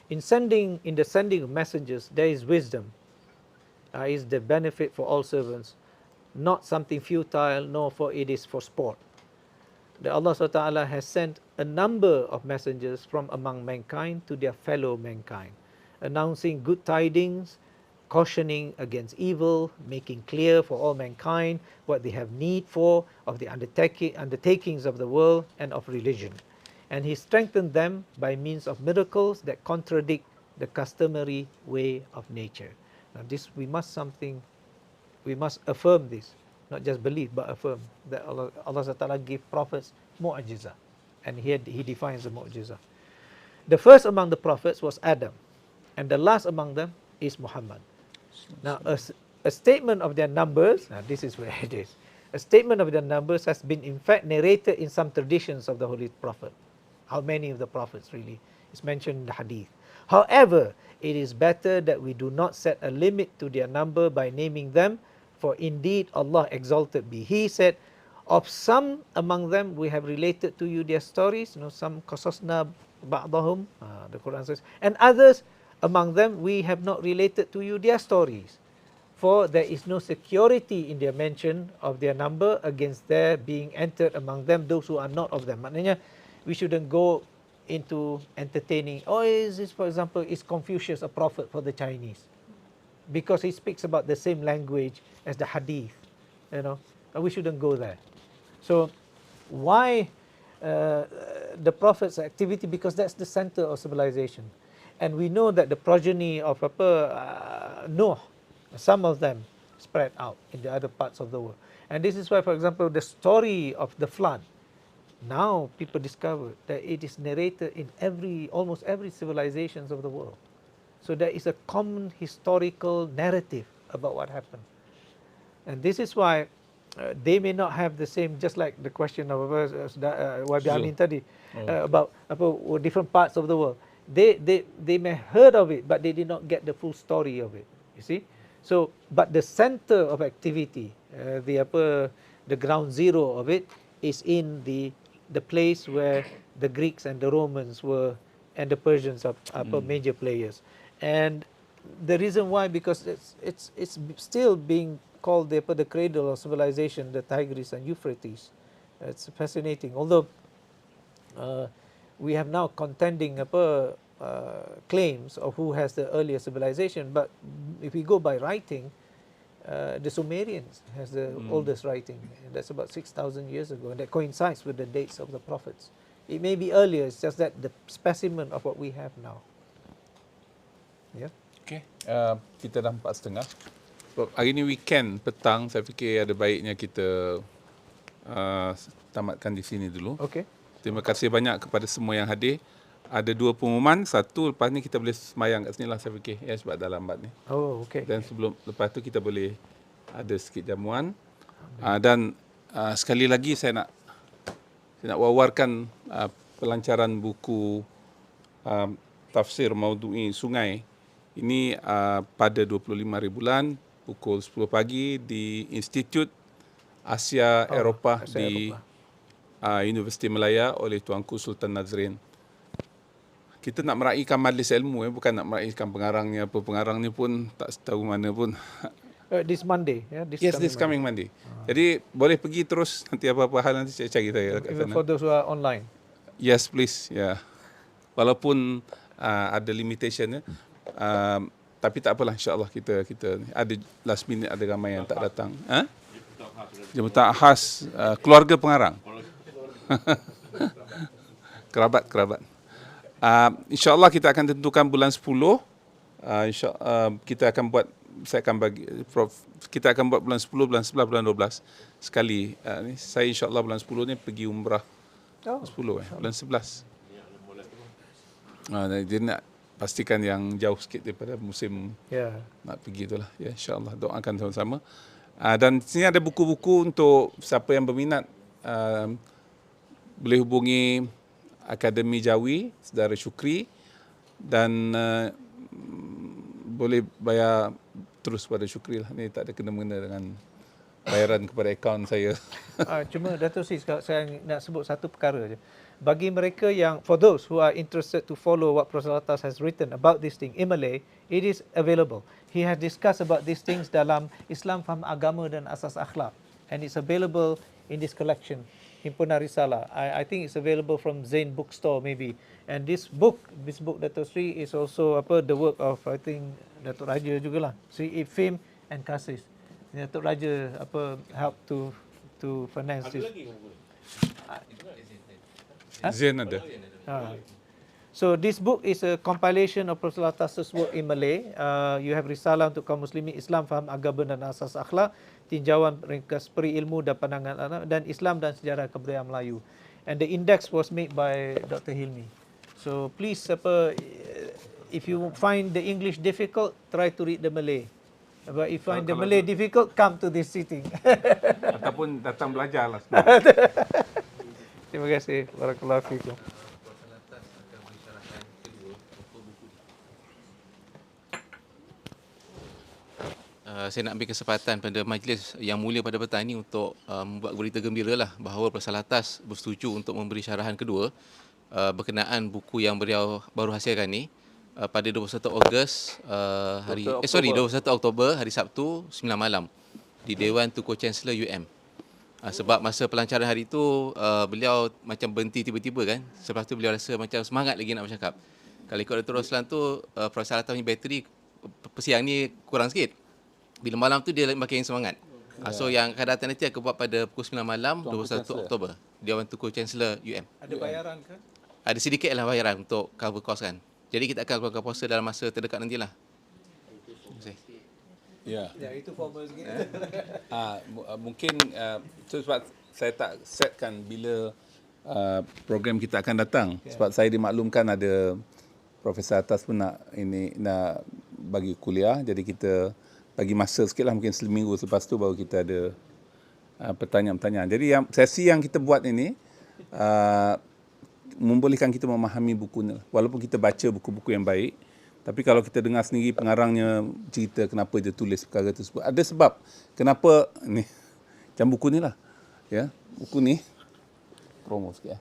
In the sending of messengers, there is wisdom. Is the benefit for all servants, not something futile, nor for it is for sport. That Allah SWT has sent a number of messengers from among mankind to their fellow mankind, announcing good tidings, cautioning against evil, making clear for all mankind what they have need for of the undertakings of the world and of religion. And He strengthened them by means of miracles that contradict the customary way of nature. Now this we must affirm this, not just believe but affirm that Allah SWT gave prophets mu'jizah, and here He defines the mu'jizah. The first among the prophets was Adam, and the last among them is Muhammad. Now a statement of their numbers, now this is where it is, a statement of their numbers has been in fact narrated in some traditions of the Holy Prophet. How many of the prophets really is mentioned in the hadith. However, it is better that we do not set a limit to their number by naming them, for indeed Allah exalted be. He said, of some among them we have related to you their stories, some qasasna ba'dahum, the Quran says, and others among them we have not related to you their stories. For there is no security in their mention of their number against their being entered among them those who are not of them. Maknanya, we shouldn't go into entertaining, is this, for example, is Confucius a prophet for the Chinese? Because he speaks about the same language as the hadith, and we shouldn't go there. So why the Prophet's activity because that's the center of civilization. And we know that the progeny of Noah, some of them spread out in the other parts of the world. And this is why, for example, the story of the flood, now people discover that it is narrated in almost every civilizations of the world. So there is a common historical narrative about what happened. And this is why they may not have the same, just like the question of Wabi Amin tadi, about different parts of the world. They may heard of it, but they did not get the full story of it. You see, so but the center of activity, the ground zero of it, is in the place where the Greeks and the Romans were, and the Persians are major players. And the reason why, because it's still being called the cradle of civilization, the Tigris and Euphrates. It's fascinating. Although we have now contending claims of who has the earlier civilization, but if we go by writing, the Sumerians has the oldest writing, and that's about 6,000 years ago, and that coincides with the dates of the prophets. It may be earlier, it's just that the specimen of what we have now. Yeah. Okay, kita dah 4:30. Hari ni weekend petang, saya fikir ada baiknya kita tamatkan di sini dulu. Okay. Terima kasih banyak kepada semua yang hadir. Ada 2 pengumuman. Satu, lepas ni kita boleh semayang kat sini lah saya fikir. Ya, sebab dah lambat ni. Oh, okay. Dan lepas tu kita boleh ada sikit jamuan. Dan sekali lagi saya nak wawarkan pelancaran buku tafsir Maudu'i Sungai. Ini pada 25 hari bulan, pukul 10 pagi di Institut Asia Eropah di Universiti Malaya oleh Tuanku Sultan Nazrin. Kita nak meraihkan majlis ilmu, bukan nak meraihkan pengarangnya. Pengarangnya pun tak tahu mana pun. This Monday, yeah? This coming Monday. Jadi boleh pergi terus, nanti apa-apa hal nanti saya cari saya kat Even sana. for those who are online. Yes, please. Yeah. Walaupun ada limitation, tapi tak apalah, insya-Allah kita ada last minute, ada ramai yang tak datang. Jemputan khas keluarga pengarang. Kerabat. InsyaAllah kita akan tentukan bulan 10. Kita akan buat, saya akan bagi Prof, kita akan buat bulan 10, bulan 11, bulan 12 sekali. Saya insyaAllah bulan 10 ni pergi umrah. 10 bulan 11. Dia nak pastikan yang jauh sikit daripada musim nak pergi itulah. Ya, insyaAllah doakan sama-sama. Dan sini ada buku-buku untuk siapa yang berminat, boleh hubungi Akademi Jawi, Saudara Syukri, dan boleh bayar terus pada Syukri lah. Ni tak ada kena-mengena dengan bayaran kepada akaun saya. Cuma Dato' saya nak sebut satu perkara je. Bagi mereka yang, for those who are interested to follow what Prof. al-Attas has written about this thing in Malay, it is available. He has discussed about these things dalam Islam Faham Agama dan Asas Akhlak, and it's available in this collection, Himpunan Risalah. I think it's available from Zain bookstore maybe. And this book Dato' Sri is also the work of, I think, Dato' Raja jugalah, Sri Ifim and Kasis. Dato' Raja help to finance this. Zain ada. So this book is a compilation of Prof. al-Attas' work in Malay. You have Risalah untuk kaum muslimin, Islam Faham Agama dan Asas Akhlak, tinjauan ringkas peri ilmu dan pandangan anak, dan Islam dan sejarah kebudayaan Melayu. And the index was made by Dr. Hilmi. So please, if you find the English difficult, try to read the Malay. But if you find the Malay difficult, come to this sitting. Ataupun datang belajarlah. Terima kasih. Barakallahu fiikum. Saya nak ambil kesempatan pada majlis yang mulia pada petang ini untuk membuat berita gembira lah bahawa Prof. al-Attas bersetuju untuk memberi syarahan kedua berkenaan buku yang beliau baru hasilkan ni pada 21 Ogos 21 Oktober hari Sabtu 9 malam di Dewan Tuku Chancellor UM. Sebab masa pelancaran hari itu beliau macam berhenti tiba-tiba kan. Selepas tu beliau rasa macam semangat lagi nak bercakap. Kalau ikut Dato' Roslan tu Prof. al-Attas punya bateri siang ni kurang sikit. Bila malam tu dia makin semangat. So yang akan datang nanti akan buat pada pukul 9 malam, Tuan 21 Chancellor. Oktober. Dewan Tunku Chancellor UM. Ada bayaran ke? Ada sedikit lah bayaran untuk cover cost kan. Jadi kita akan keluarkan puasa dalam masa terdekat nantilah. Terima kasih. Ya. Ya, itu formal sikit. Mungkin itu sebab saya tak setkan bila program kita akan datang. Sebab saya dimaklumkan ada Profesor Attas pun nak bagi kuliah, jadi kita bagi masa sikit lah, mungkin seminggu selepas tu baru kita ada pertanyaan-pertanyaan. Jadi sesi yang kita buat ini membolehkan kita memahami buku ni. Walaupun kita baca buku-buku yang baik, tapi kalau kita dengar sendiri pengarangnya cerita kenapa dia tulis perkara tersebut. Ada sebab kenapa ni, macam buku ni lah. Ya, buku ni promo sikit.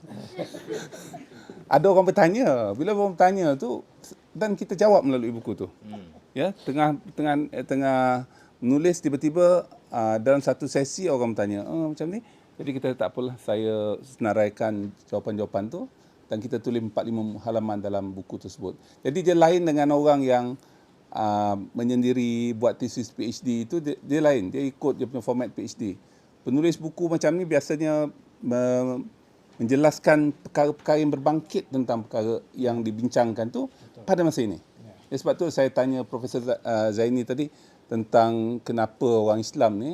Ada orang bertanya, bila orang bertanya tu dan kita jawab melalui buku tu. Ya, tengah menulis tiba-tiba dalam satu sesi orang bertanya, macam ni. Jadi kita tak apalah, saya senaraikan jawapan-jawapan tu dan kita tulis 4-5 halaman dalam buku tersebut. Jadi dia lain dengan orang yang menyendiri buat tesis PhD itu, dia lain, dia ikut dia punya format PhD. Penulis buku macam ni biasanya menjelaskan perkara-perkara yang berbangkit tentang perkara yang dibincangkan tu pada masa ini. Ya, sebab tu saya tanya Profesor Zaini tadi tentang kenapa orang Islam ni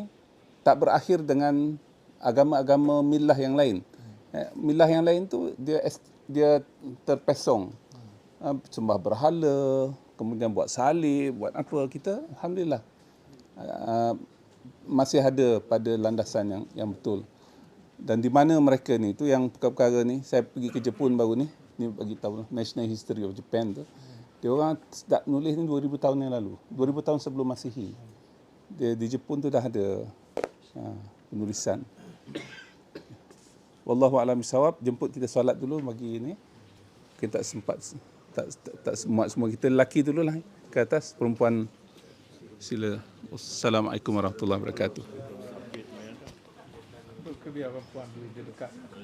tak berakhir dengan agama-agama milah yang lain. Milah yang lain tu dia terpesong. Sembah berhala, kemudian buat salib, buat apa. Kita alhamdulillah masih ada pada landasan yang betul. Dan di mana mereka ni, tu yang perkara-perkara ni, saya pergi ke Jepun baru ni bagi tahu National History of Japan tu. Dia orang start nulis ni 2000 tahun yang lalu, 2000 tahun sebelum Masihi. Di Jepun tu dah ada penulisan. Wallahu a'lam bissawab. Jemput kita solat dulu bagi ni. Kita tak sempat, tak semua kita lelaki dululah ke atas, perempuan sila. Assalamualaikum warahmatullahi wabarakatuh. Biar perempuan dia dekat.